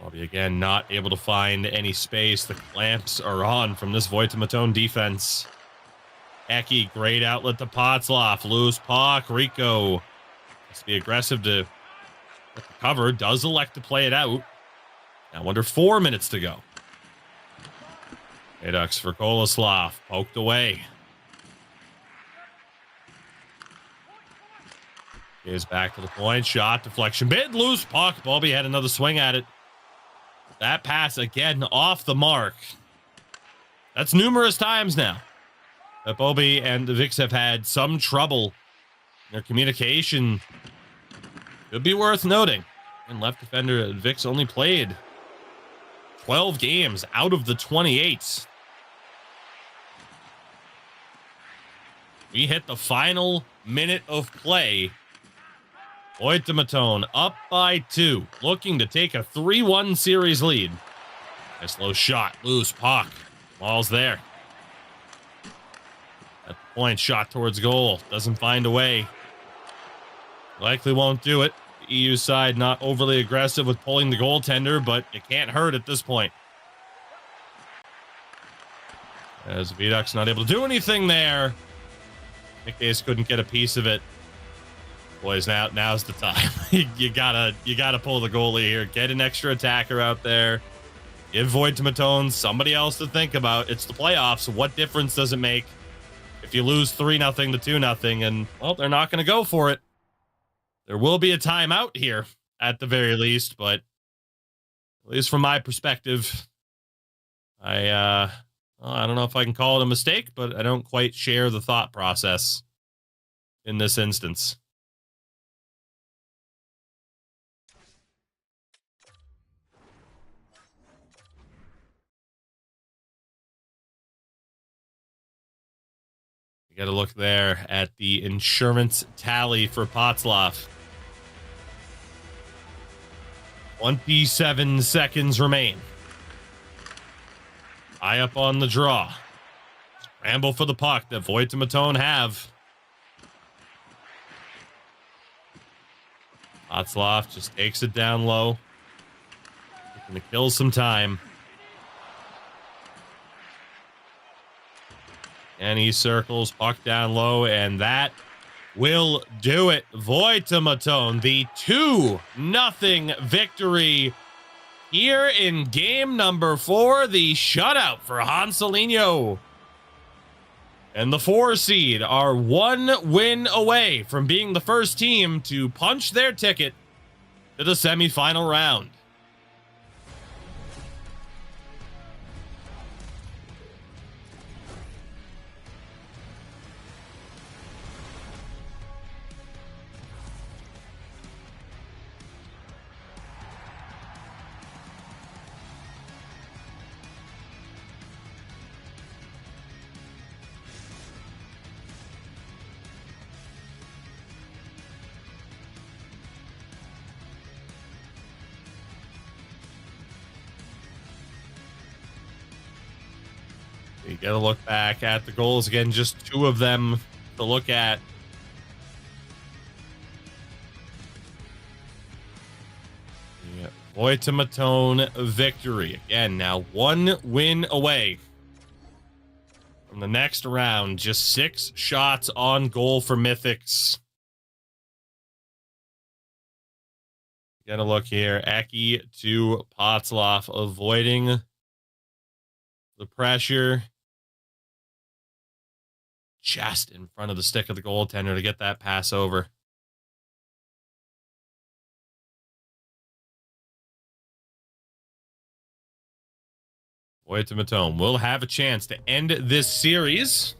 Bulby again not able to find any space. The clamps are on from this Voittamaton defense. Eki, great outlet to Potzloff. Loose puck. Rico has to be aggressive to get the cover. Does elect to play it out. Now under 4 minutes to go. Mythix for Koloslav. Poked away. Is back to the point. Shot. Deflection. Bid. Loose puck. Bulby had another swing at it. That pass again off the mark. That's numerous times now that Bulby and the Vix have had some trouble in their communication. Could be worth noting. And left defender Vix only played 12 games out of the 28. We hit the final minute of play. Voittamaton up by 2, looking to take a 3-1 series lead. Nice low shot, loose puck. Ball's there. At the point, shot towards goal. Doesn't find a way. Likely won't do it. The EU side not overly aggressive with pulling the goaltender, but it can't hurt at this point. As Mythix not able to do anything there. Nick couldn't get a piece of it. Boys, now's the time. you gotta pull the goalie here. Get an extra attacker out there. Give Voittamaton somebody else to think about. It's the playoffs. What difference does it make if you lose 3-0 to 2-0? And, well, they're not going to go for it. There will be a timeout here at the very least, but at least from my perspective, I don't know if I can call it a mistake, but I don't quite share the thought process in this instance. You got to look there at the insurance tally for Potzloff. 27 seconds remain. Eye up on the draw. Scramble for the puck that Voittamaton have. Potzloff just takes it down low. Looking to kill some time. And he circles, puck down low, and that will do it. Voittamaton, the 2-0 victory here in game number 4, the shutout for Hanselinho. And the 4 seed are 1 win away from being the first team to punch their ticket to the semifinal round. You got to look back at the goals again, just 2 of them to look at. Yeah, Voittamaton victory. Again, now 1 win away from the next round. Just 6 shots on goal for Mythix. You got to look here. Eki to Potzloff, avoiding The pressure. Just in front of the stick of the goaltender to get that pass over. Voittamaton will have a chance to end this series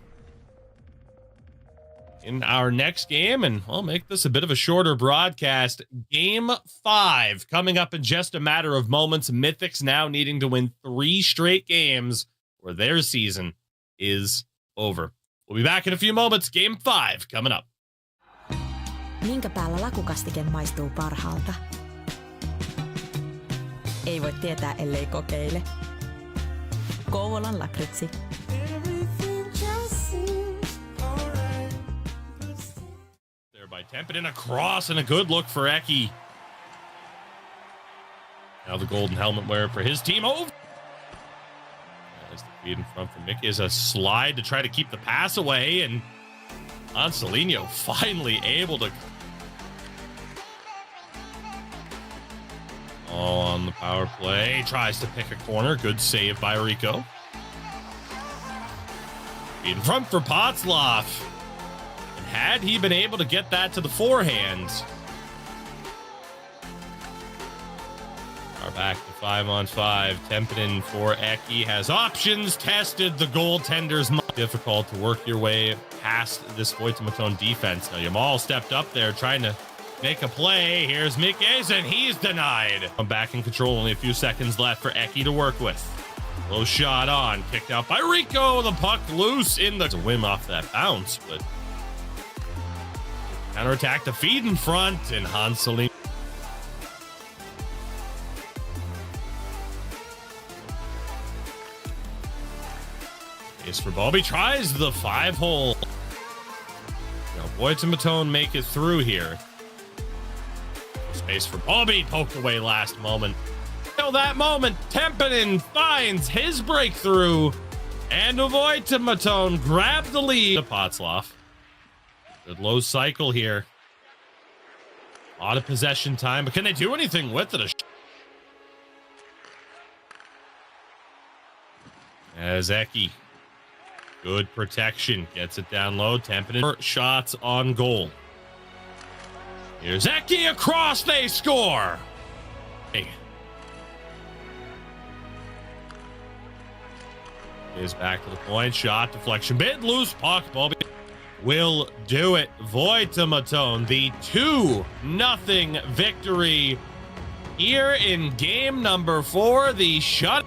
in our next game, and I'll make this a bit of a shorter broadcast. Game 5 coming up in just a matter of moments. Mythix now needing to win 3 straight games or their season is over. We'll be back in a few moments. Game 5 coming up. Minkä päällä lakukastike maistuu parhaalta? Ei voi tietää, ellei kokeile. Kouvolan lakritsi. There by Templeton, across, and a good look for Eki. Now the golden helmet wearer for his team. Oh! As the feed in front from Mick is a slide to try to keep the pass away, and Anselino finally able to... All on the power play. Tries to pick a corner. Good save by Rico. In front for Potzloff. And had he been able to get that to the forehand. Are back to 5-on-5. Templeton for Eki has options. Tested the goaltender's. Difficult to work your way past this Voittamaton defense. Now Yamal stepped up there trying to make a play. Here's Mythix, and he's denied. I'm back in control. Only a few seconds left for Eki to work with. Low shot on. Kicked out by Rico. The puck loose in the... To win off that bounce, but... Counterattack to feed in front, and Hanselin. Ace for Bobby. Tries the 5-hole. Now Voittamaton make it through here. Space for Bobby, poked away last moment. Till that moment, Templeton finds his breakthrough, and Voittamaton grabbed the lead. Potzloff. Good low cycle here. A lot of possession time, but can they do anything with it? As Eki. Good protection. Gets it down low. Templeton shots on goal. Here's Eki across, they score! Hey. Is back to the point, shot, deflection, bit, loose puck, Bobby will do it. Voittamaton, the 2-0 victory here in game number 4, the shut.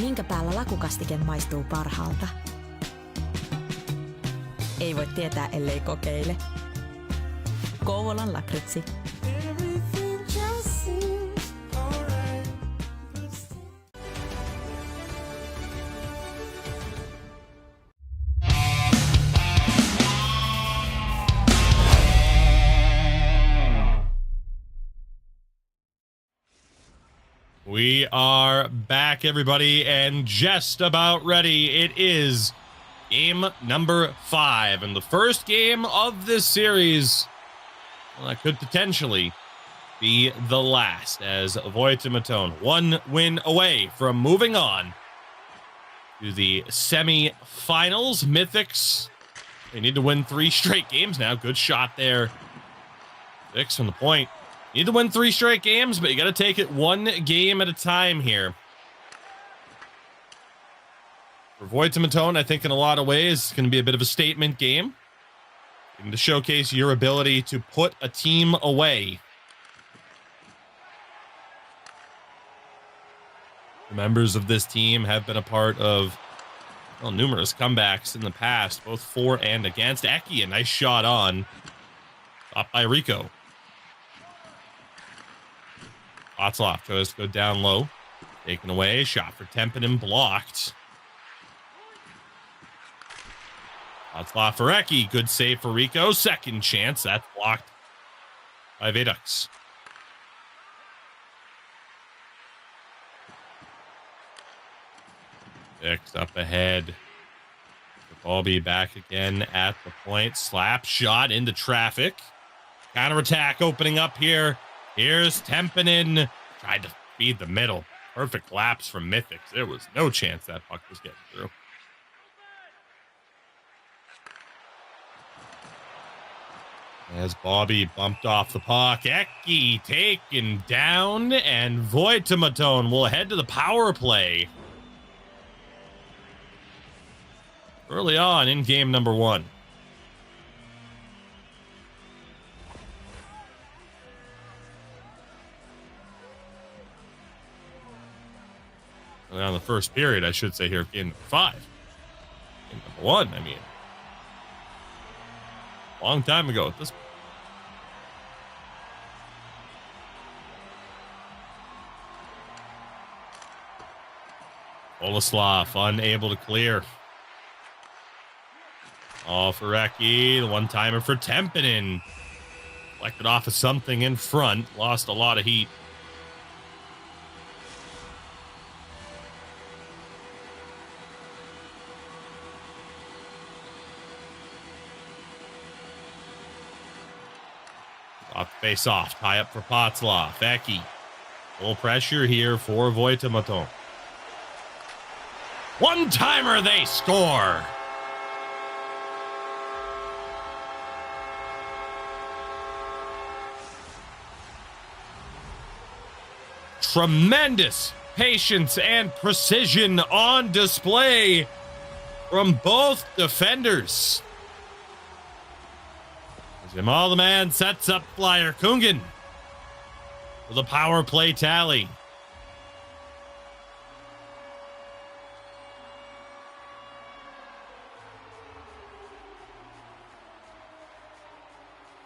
Minkä päällä lakukastike maistuu parhaalta? Ei voi tietää, ellei kokeile. Kouvolan lakritsi. We are back, everybody, and just about ready. It is game number 5, and the first game of this series. Well, that could potentially be the last, as Voittamaton, 1 win away from moving on to the semi-finals. Mythix, they need to win 3 straight games now. Good shot there. 6 from the point. You need to win 3 straight games, but you got to take it 1 game at a time here. For Voittamaton, I think in a lot of ways, it's going to be a bit of a statement game. And to showcase your ability to put a team away. The members of this team have been a part of, well, numerous comebacks in the past, both for and against. Eki, a nice shot on. Stopped by Rico. Otzloff tries to go down low. Taken away. Shot for Tempinen blocked. Otzloff for Eki. Good save for Rico. Second chance. That's blocked by Mythix. Mythix up ahead. The ball be back again at the point. Slap shot into traffic. Counterattack opening up here. Here's Tempinen. Tried to feed the middle. Perfect lapse from Mythix. There was no chance that puck was getting through. As Bobby bumped off the puck. Eki taken down, and Voittamaton will head to the power play. Early on in game number 1. On the first period, I should say, here of game number 5. Game number 1, I mean. Long time ago at this point. Olaslav unable to clear. All for Eki. The one-timer for Tempinen. Collected off of something in front. Lost a lot of heat. Off face off. Tie up for Otzloff. Eki. Full pressure here for Voittamaton. One-timer, they score. Tremendous patience and precision on display from both defenders. Jamal the man sets up Flyer Kungen with a power play tally.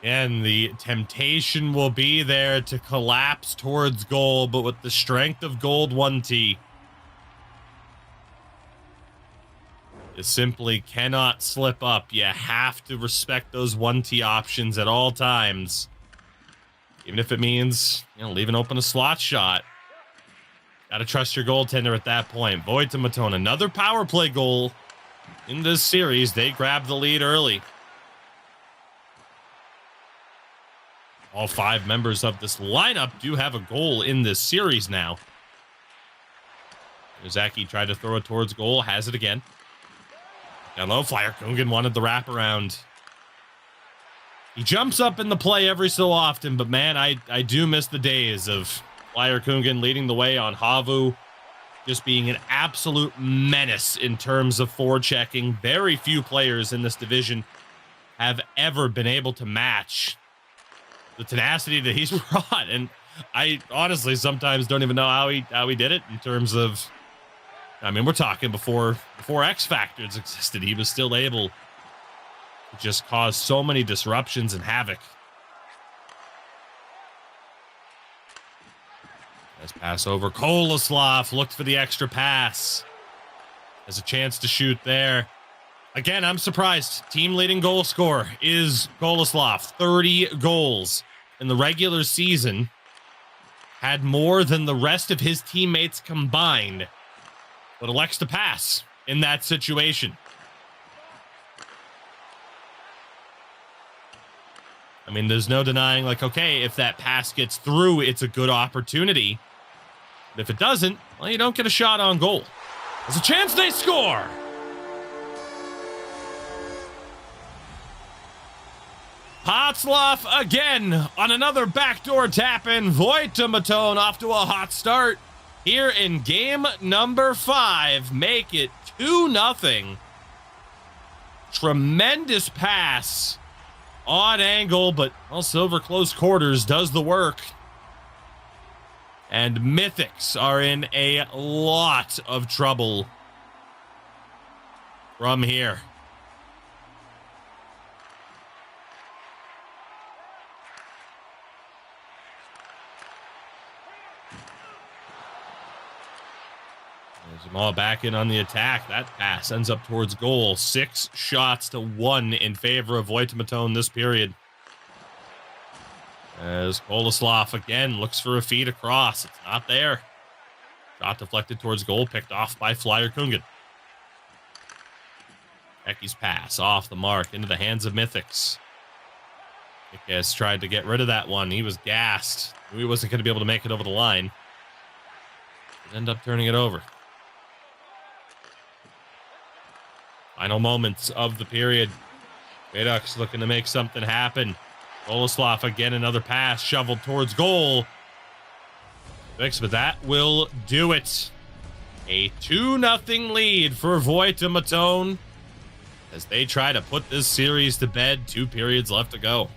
And the temptation will be there to collapse towards goal, but with the strength of Gold 1T, you simply cannot slip up. You have to respect those 1T options at all times. Even if it means, leaving open a slot shot. Gotta trust your goaltender at that point. Voittamaton, another power play goal in this series. They grab the lead early. All 5 members of this lineup do have a goal in this series now. Zaki tried to throw it towards goal, has it again. Down low, Flyer Kungen wanted the wraparound. He jumps up in the play every so often, but man, I do miss the days of Flyer Kungen leading the way on Havu, just being an absolute menace in terms of forechecking. Very few players in this division have ever been able to match the tenacity that he's brought, and I honestly sometimes don't even know how he did it in terms of I mean, we're talking before X Factors existed. He was still able to just cause so many disruptions and havoc. Nice pass over. Koloslav looked for the extra pass. Has a chance to shoot there. Again, I'm surprised. Team leading goal scorer is Koloslav. 30 goals in the regular season. Had more than the rest of his teammates combined. But elects to pass in that situation. I mean, there's no denying, like, okay, if that pass gets through, it's a good opportunity. But if it doesn't, well, you don't get a shot on goal. There's a chance they score. Hotzloff again on another backdoor tap-in. Voittamaton off to a hot start here in game number 5. Make it 2-0. Tremendous pass. Odd angle, but well, Silver close quarters does the work. And Mythix are in a lot of trouble from here. There's them all back in on the attack. That pass ends up towards goal. 6 shots to 1 in favor of Voittamaton this period. As Koloslav again looks for a feed across. It's not there. Shot deflected towards goal, picked off by Flyer Kungen. Ecky's pass off the mark into the hands of Mythix. Mythix tried to get rid of that one. He was gassed. He wasn't going to be able to make it over the line. End up turning it over. Final moments of the period. Mythix looking to make something happen. Koloslav again, another pass shoveled towards goal. But that will do it. A 2-0 lead for Voittamaton as they try to put this series to bed. 2 periods left to go.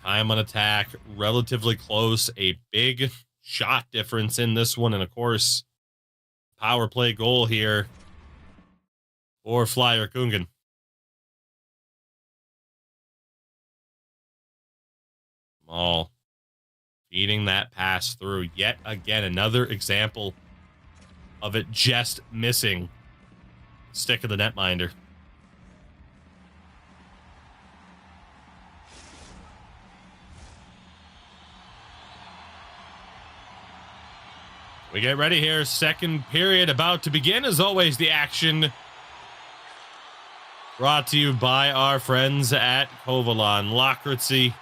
Time on attack, relatively close. A big shot difference in this one. And of course, power play goal here for Flyer Kungen. All feeding that pass through. Yet again, another example of it just missing stick of the netminder. We get ready here. Second period about to begin. As always, the action brought to you by our friends at Kovalan Lokritzy.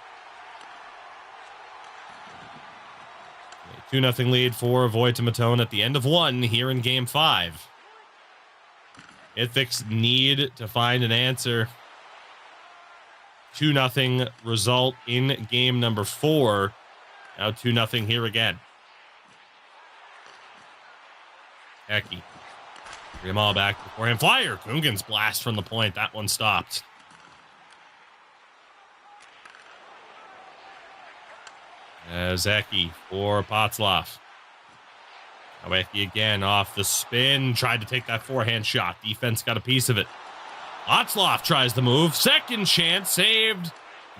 2-0 lead for Voittamaton at the end of 1 here in game 5. Mythix need to find an answer. 2-0 result in game number 4. Now 2-0 here again. Ecky. Bring them all back before him. Flyer Kungen's blast from the point. That one stopped. As Ecky for Potzloff. Now Ecky again off the spin. Tried to take that forehand shot. Defense got a piece of it. Potzloff tries the move. Second chance saved.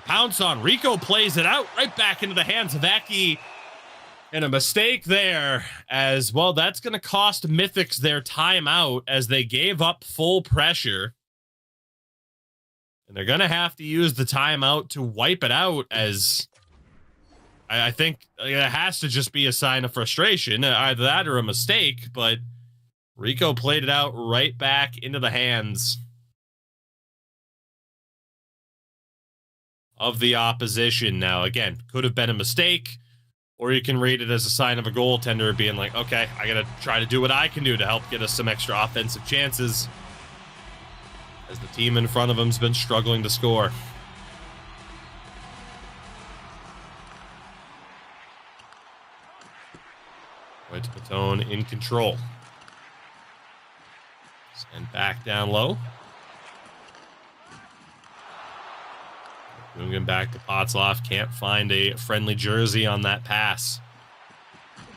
Pounce on. Rico plays it out right back into the hands of Ecky. And a mistake there as well. That's going to cost Mythix their timeout as they gave up full pressure. And they're going to have to use the timeout to wipe it out, as I think it has to just be a sign of frustration. Either that or a mistake, but Rico played it out right back into the hands of the opposition. Now, again, could have been a mistake. Or you can read it as a sign of a goaltender being like, okay, I got to try to do what I can do to help get us some extra offensive chances. as the team in front of him's been struggling to score. Voittamaton in control. Send back down low. Moving back to Potzloff. Can't find a friendly jersey on that pass.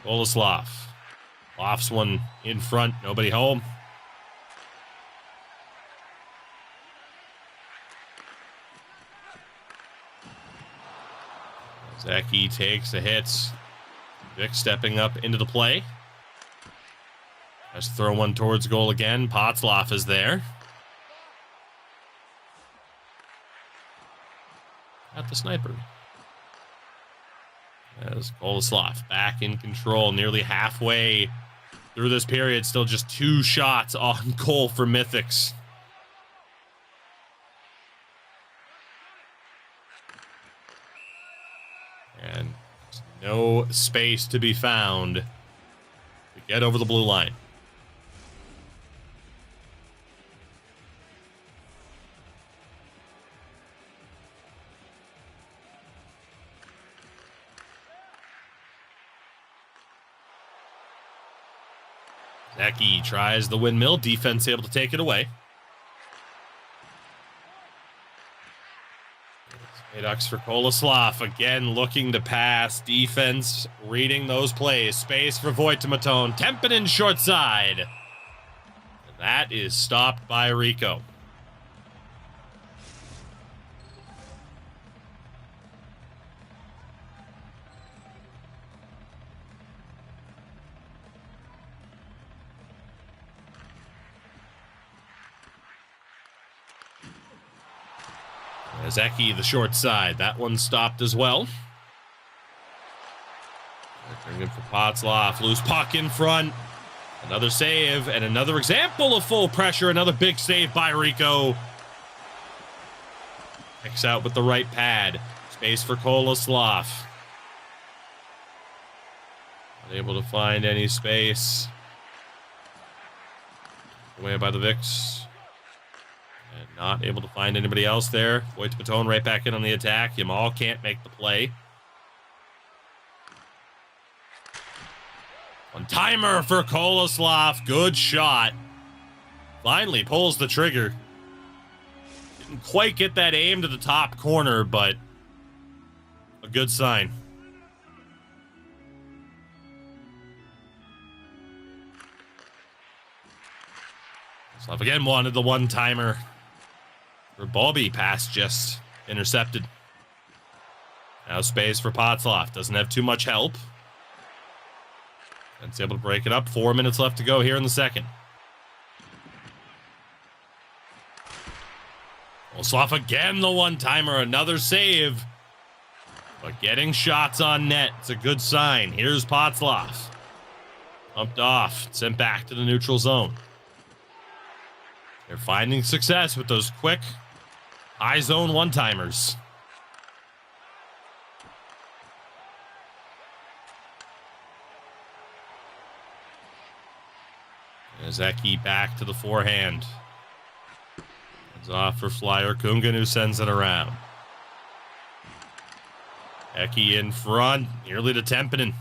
Boleslav. Lofts one in front. Nobody home. Zeki takes the hits. Vic stepping up into the play. Let's throw one towards goal again. Potzloff is there. At the sniper. As Boleslav back in control, nearly halfway through this period. Still just 2 shots on goal for Mythix. And no space to be found to get over the blue line. Zeki tries the windmill. Defense able to take it away. Mythix for Boleslav. Again, looking to pass. Defense reading those plays. Space for Voittamaton. Tempinen short side. And that is stopped by Rico. Zeki, the short side. That one stopped as well. Bring it for Potzloff. Loose puck in front. Another save and another example of full pressure. Another big save by Rico. Picks out with the right pad. Space for Boleslav. Not able to find any space. Away by the Vix. And not able to find anybody else there. Voittamaton right back in on the attack. Yamal can't make the play. One timer for Boleslav. Good shot. Finally pulls the trigger. Didn't quite get that aim to the top corner, but a good sign. Boleslav again wanted the one-timer. For Bobby, pass just intercepted. Now space for Potzloff. Doesn't have too much help. And it's able to break it up. 4 minutes left to go here in the second. Boleslav again, the one-timer. Another save. But getting shots on net. It's a good sign. Here's Potzloff. Pumped off. Sent back to the neutral zone. They're finding success with those quick high zone one-timers. Zeki back to the forehand. It's off for Flyer Kungan, who sends it around. Eki in front, nearly to Tempinen.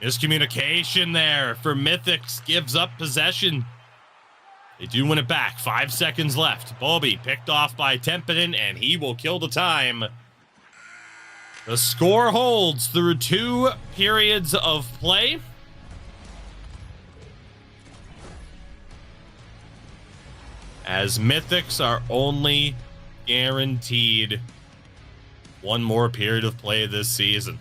Miscommunication there for Mythix, gives up possession. They do win it back. 5 seconds left. Bobby picked off by Tempinen, and he will kill the time. The score holds through 2 periods of play. As Mythix are only guaranteed 1 more period of play this season.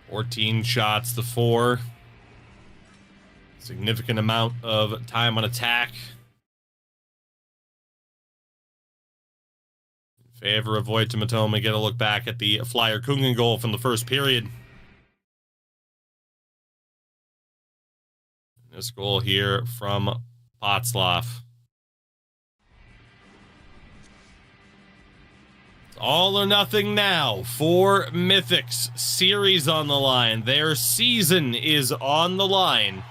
Fourteen shots to 4. Significant amount of time on attack. In favor of Voittamaton, we get a look back at the Flyer Kungen goal from the first period. This goal here from Potzloff. It's all or nothing now for Mythix. Series on the line. Their season is on the line.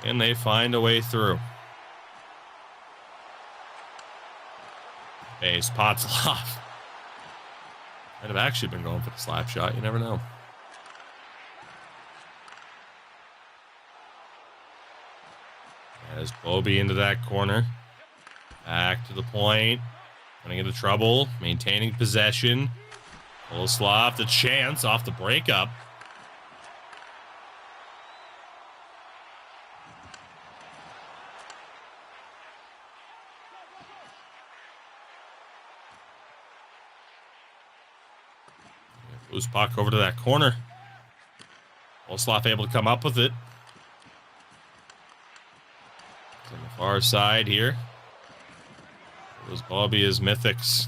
And they find a way through. Base Potzloff. Might have actually been going for the slap shot. You never know. As Bobby into that corner. Back to the point. Running into trouble. Maintaining possession. Koleslav, the chance off the breakup. Loose puck over to that corner. Koleslav able to come up with it. On the far side here. Goes Bobby as Mythix.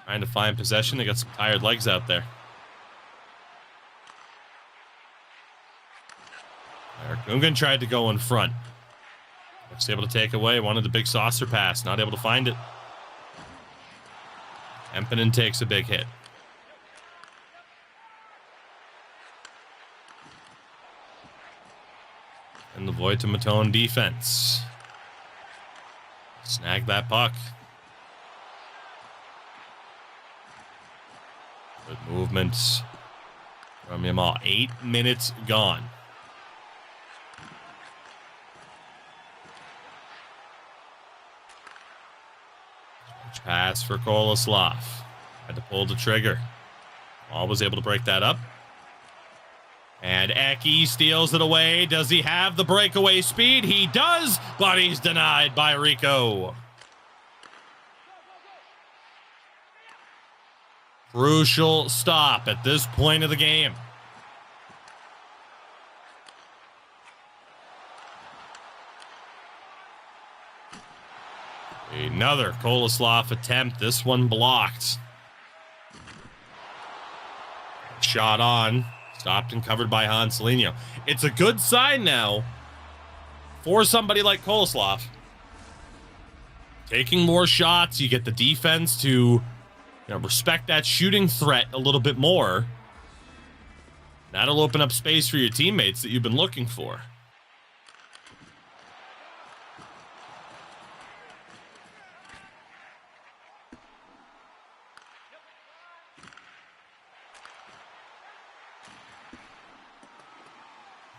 Trying to find possession. They got some tired legs out there. Gungan tried to go in front. Was able to take away. Wanted the big saucer pass. Not able to find it. Empinen takes a big hit. And the Voittamaton defense. Snag that puck. Good movement from Yamal. 8 minutes gone. Switch pass for Koleslav. Had to pull the trigger. All was able to break that up. And Eki steals it away. Does he have the breakaway speed? He does, but he's denied by Rico. Crucial stop at this point of the game. Another Koleslav attempt. This one blocked. Shot on. Stopped and covered by Hanselino. It's a good sign now for somebody like Koleslav. Taking more shots, you get the defense to respect that shooting threat a little bit more. That'll open up space for your teammates that you've been looking for.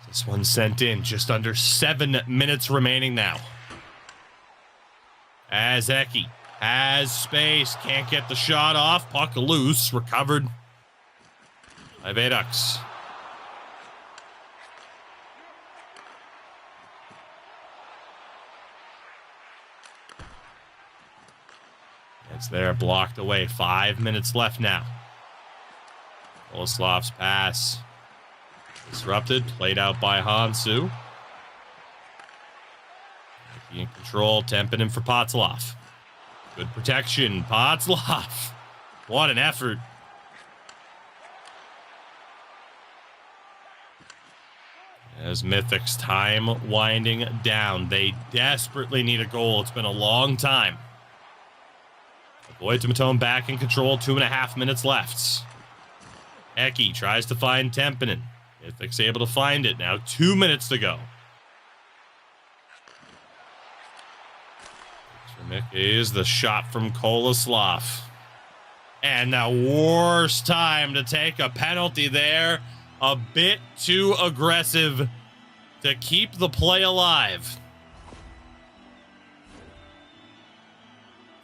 This one sent in, just under 7 minutes remaining now. As Eki has space, can't get the shot off. Puck loose, recovered by Mythix. It's there, blocked away. 5 minutes left now. Koleslav's pass. Disrupted, played out by Hansu. In control, Tempinen for Potzloff. Good protection, Potzloff. What an effort. As Mythix, time winding down. They desperately need a goal. It's been a long time. Voittamaton back in control, 2.5 minutes left. Eki tries to find Tempinen. Mythix able to find it now. 2 minutes to go. Is the shot from Koleslav. And the worst time to take a penalty there. A bit too aggressive to keep the play alive.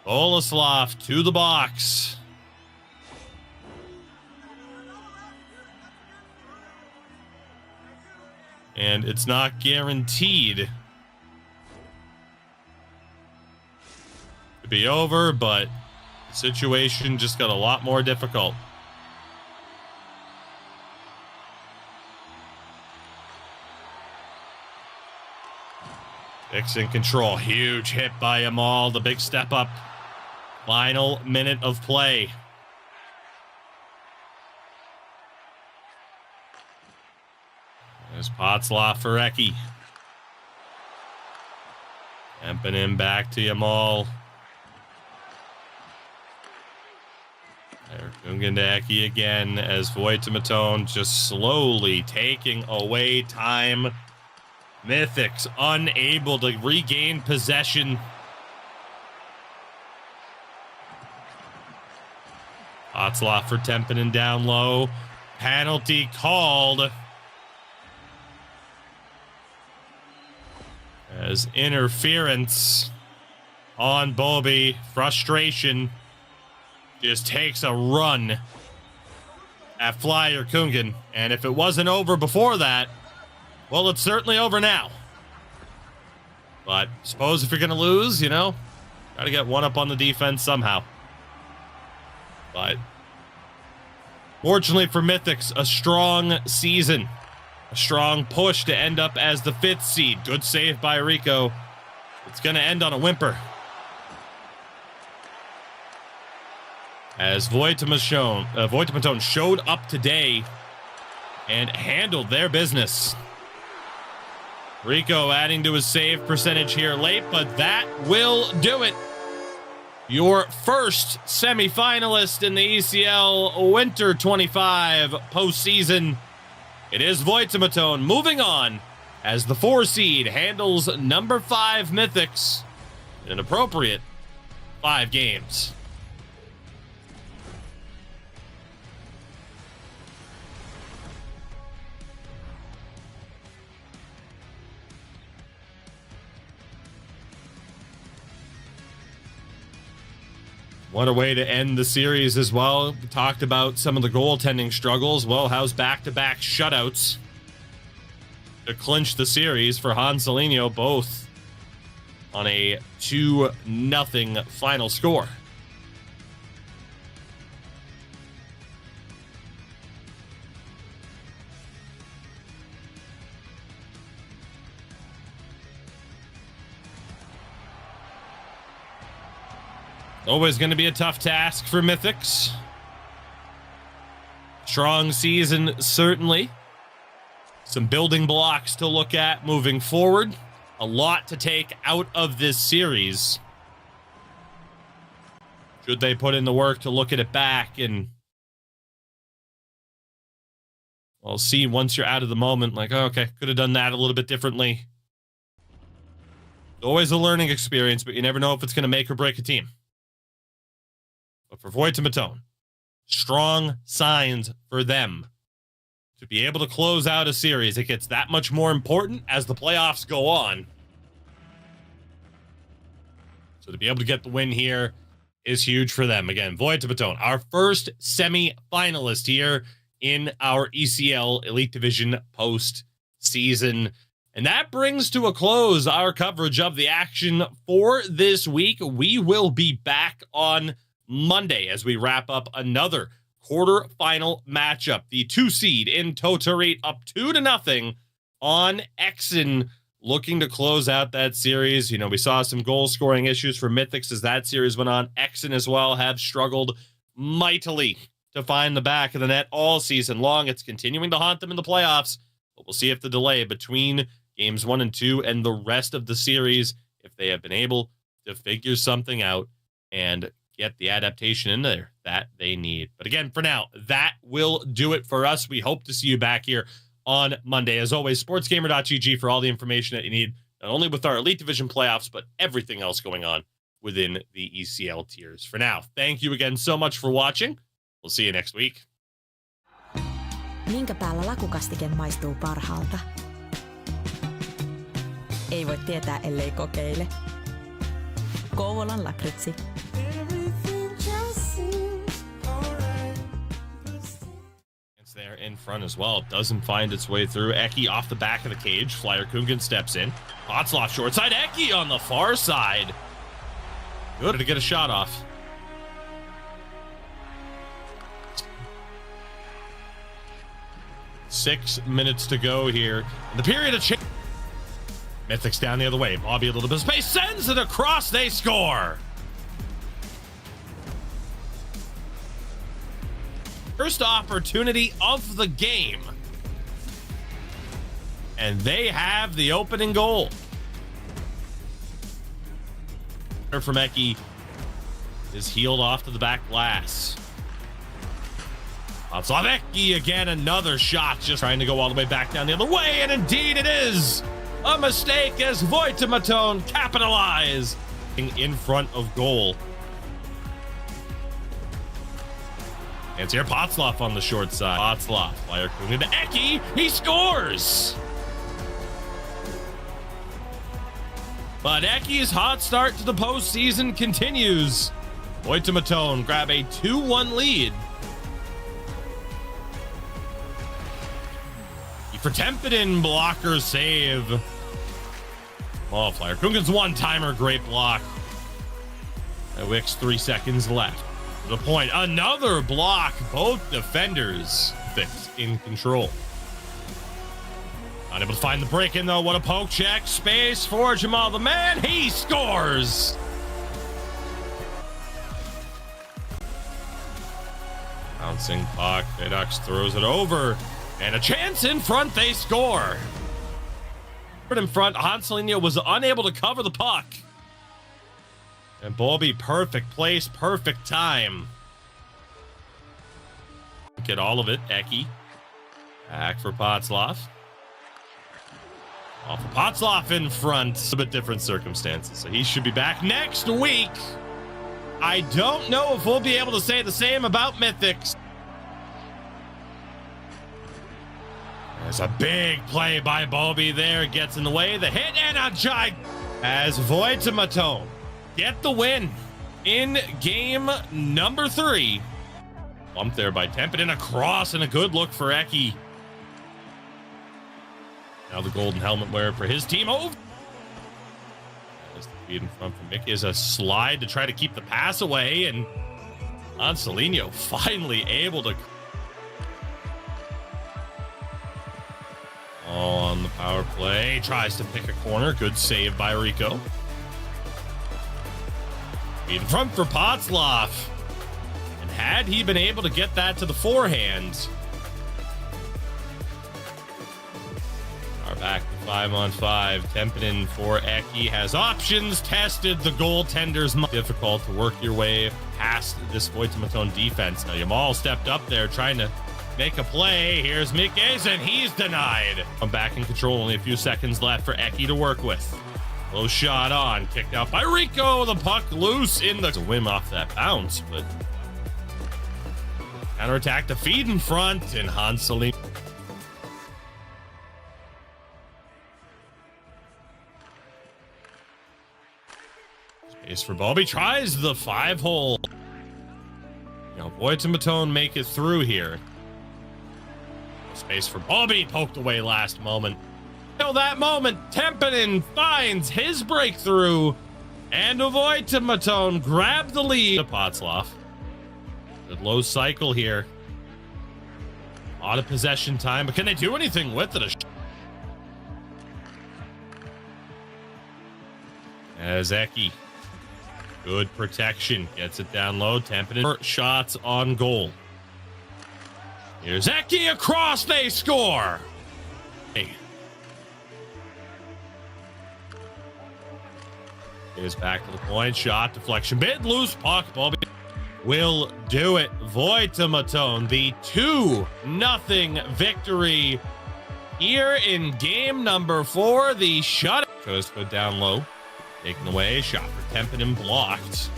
Koleslav to the box. And it's not guaranteed to be over, but the situation just got a lot more difficult. Mythix in control. Huge hit by Amal. The big step up. Final minute of play. There's Potzloff for Eki. Empin him back to Amal. There, Gungan to Eki again as Voittamaton just slowly taking away time. Mythix unable to regain possession. Potzloff for Tempinen down low. Penalty called. As interference on Bobby. Frustration just takes a run at Flyer Kungan. And if it wasn't over before that, well, it's certainly over now. But suppose if you're going to lose, you know, got to get one up on the defense somehow. But fortunately for Mythix, a strong season. A strong push to end up as the 5th seed. Good save by Rico. It's going to end on a whimper. As Voittamaton showed up today and handled their business. Rico adding to his save percentage here late, but that will do it. Your first semifinalist in the ECL Winter 25 postseason. It is Voittamaton moving on as the 4 seed handles number 5 Mythix in an appropriate 5 games. What a way to end the series as well. We talked about some of the goaltending struggles. Well, how's back-to-back shutouts to clinch the series for Hanselinho, both on a 2-0 final score. Always going to be a tough task for Mythix. Strong season, certainly. Some building blocks to look at moving forward. A lot to take out of this series. Should they put in the work to look at it back and... Well, see, once you're out of the moment, like, oh, okay, could have done that a little bit differently. It's always a learning experience, but you never know if it's going to make or break a team. But for Voittamaton, strong signs for them to be able to close out a series. It gets that much more important as the playoffs go on. So to be able to get the win here is huge for them. Again, Voittamaton, our first semi-finalist here in our ECL Elite Division post-season. And that brings to a close our coverage of the action for this week. We will be back on Monday as we wrap up another quarterfinal matchup. The 2 seed in Totorite up 2-0 on Exen, looking to close out that series. You know, we saw some goal scoring issues for Mythix as that series went on. Exen as well have struggled mightily to find the back of the net all season long. It's continuing to haunt them in the playoffs, but we'll see if the delay between games 1 and 2 and the rest of the series, if they have been able to figure something out and get the adaptation in there that they need. But again, for now, that will do it for us. We hope to see you back here on Monday. As always, sportsgamer.gg for all the information that you need, not only with our Elite Division playoffs, but everything else going on within the ECL tiers. For now, thank you again so much for watching. We'll see you next week. Minkä päällä lakukastike maistuu parhaalta? Ei voi tietää, ellei kokeile. Kouvolan lakritsi. There in front as well. Doesn't find its way through. Eki off the back of the cage. Flyer Kungan steps in. Potzloff short side. Eki on the far side. Good to get a shot off. Six minutes to go here. In the period of change. Mythix down the other way. Bobby a little bit of space. Sends it across. They score. First opportunity of the game. And they have the opening goal. From Eki is healed off to the back glass. Eki again, another shot, just trying to go all the way back down the other way, and indeed it is a mistake as Voittamaton capitalize in front of goal. And it's here Potzloff on the short side. Potzloff, flyer coming to Eki, he scores! But Eki's hot start to the postseason continues. Voittamaton grab a 2-1 lead. For Tempedin, blocker save. Oh, Flyer Kungen's one-timer, great block. Wicks 3 seconds left. To the point, another block. Both defenders fixed in control. Unable to find the break in though. What a poke check. Space for Jamal the man. He scores. Bouncing puck. Mythix throws it over. And a chance in front. They score. In front. Hanselinho was unable to cover the puck. And Bobby, perfect place, perfect time. Get all of it. Eki. Back for Potzloff. Off of Potzloff in front. A bit different circumstances. So he should be back next week. I don't know if we'll be able to say the same about Mythix. There's a big play by Bobby there. Gets in the way. The hit and a jig. As Voittamaton get the win in game number 3. Bumped there by Tempedin across, and a good look for Eki. Now the golden helmet wearer for his team. Oh! As the feed in front from Mickey is a slide to try to keep the pass away, and Hanselinho finally able to... On the power play, tries to pick a corner. Good save by Rico. In front for Potzloff. And had he been able to get that to the forehand, are back to 5-on-5. Tempedin for Eki has options. Tested the goaltender's difficult to work your way past this Voittamaton defense. Now Yamal stepped up there trying to make a play. Here's Mythix, and he's denied. I'm back in control. Only a few seconds left for Eki to work with. Low shot on. Kicked out by Rico. The puck loose in the... It's a whim off that bounce, but... Counterattack to feed in front, and Hanselinho... Space for Bobby. Tries the 5-hole. You know, Voittamaton make it through here. Space for Bobby, poked away last moment. Till that moment, Tempedin finds his breakthrough, and Voittamaton grabbed the lead. Potzloff. Good low cycle here. A lot of possession time, but can they do anything with it? As Eki. Good protection. Gets it down low. Tempedin. Shots on goal. Here's Eki across, they score! Hey. Is back to the point, shot, deflection, bit, loose puck, Bobby will do it. Voittamaton, the 2-0 victory here in game number 4. The shut goes put down low, taken away, shot for Tempedin, blocked.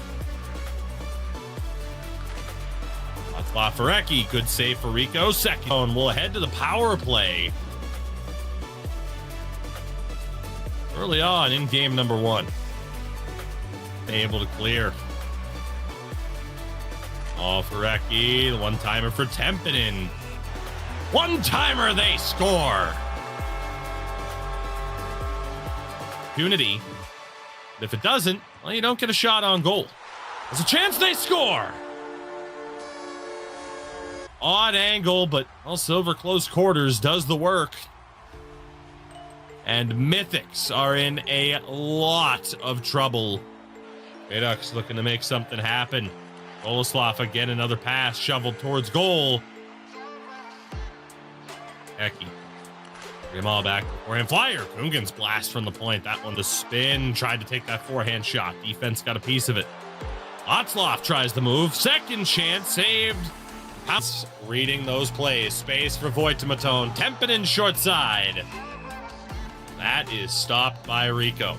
Spot for Eki, good save for Rico. Second, and we'll head to the power play. Early on in game number 1. Able to clear. All for Eki, the one-timer for Tempedin. One-timer, they score. Opportunity. If it doesn't, Well, you don't get a shot on goal. There's a chance they score. Odd angle, but Silver close quarters does the work. And Mythix are in a lot of trouble. Mythix looking to make something happen. Boleslav again, another pass shoveled towards goal. Eki. Bring him all back for him. Flyer. Kungen's blast from the point. That one, the spin. Tried to take that forehand shot. Defense got a piece of it. Otzloff tries the move. Second chance. Saved. Pass. Reading those plays. Space for Voittamaton. Tempinen short side. That is stopped by Rico.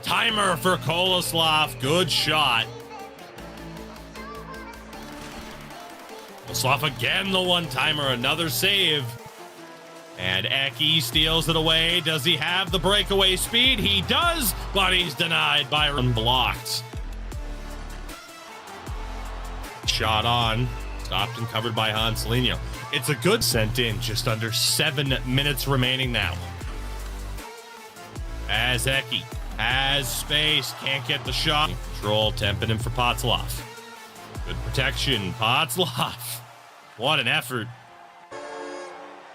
Timer for Koloslav. Good shot. Koloslav again, the one-timer. Another save. And Eki steals it away. Does he have the breakaway speed? He does, but he's denied by unblocked. Shot on. Stopped and covered by Hanselino. It's a good sent in. Just under 7 minutes remaining now. As Eki has space, can't get the shot. Control, Tempinen for Potzloff. Good protection, Potzloff. What an effort.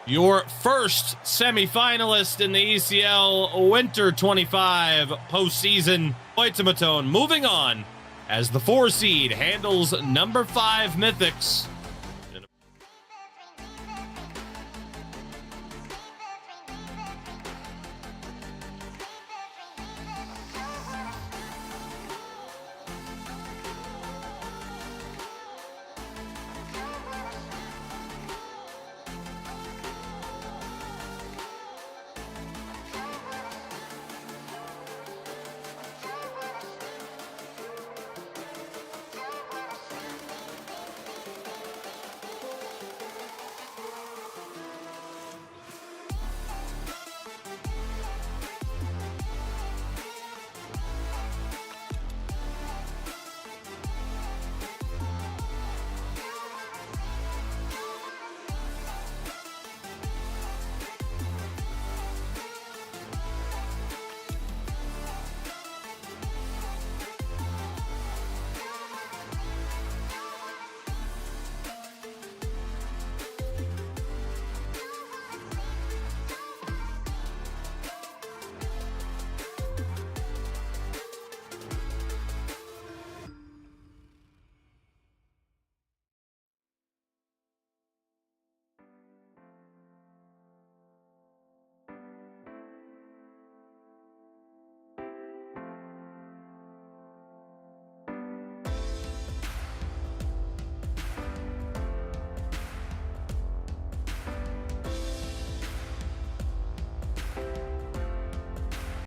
Your first semifinalist in the ECL Winter 25 postseason. Voittamaton moving on as the 4 seed handles number 5 Mythix.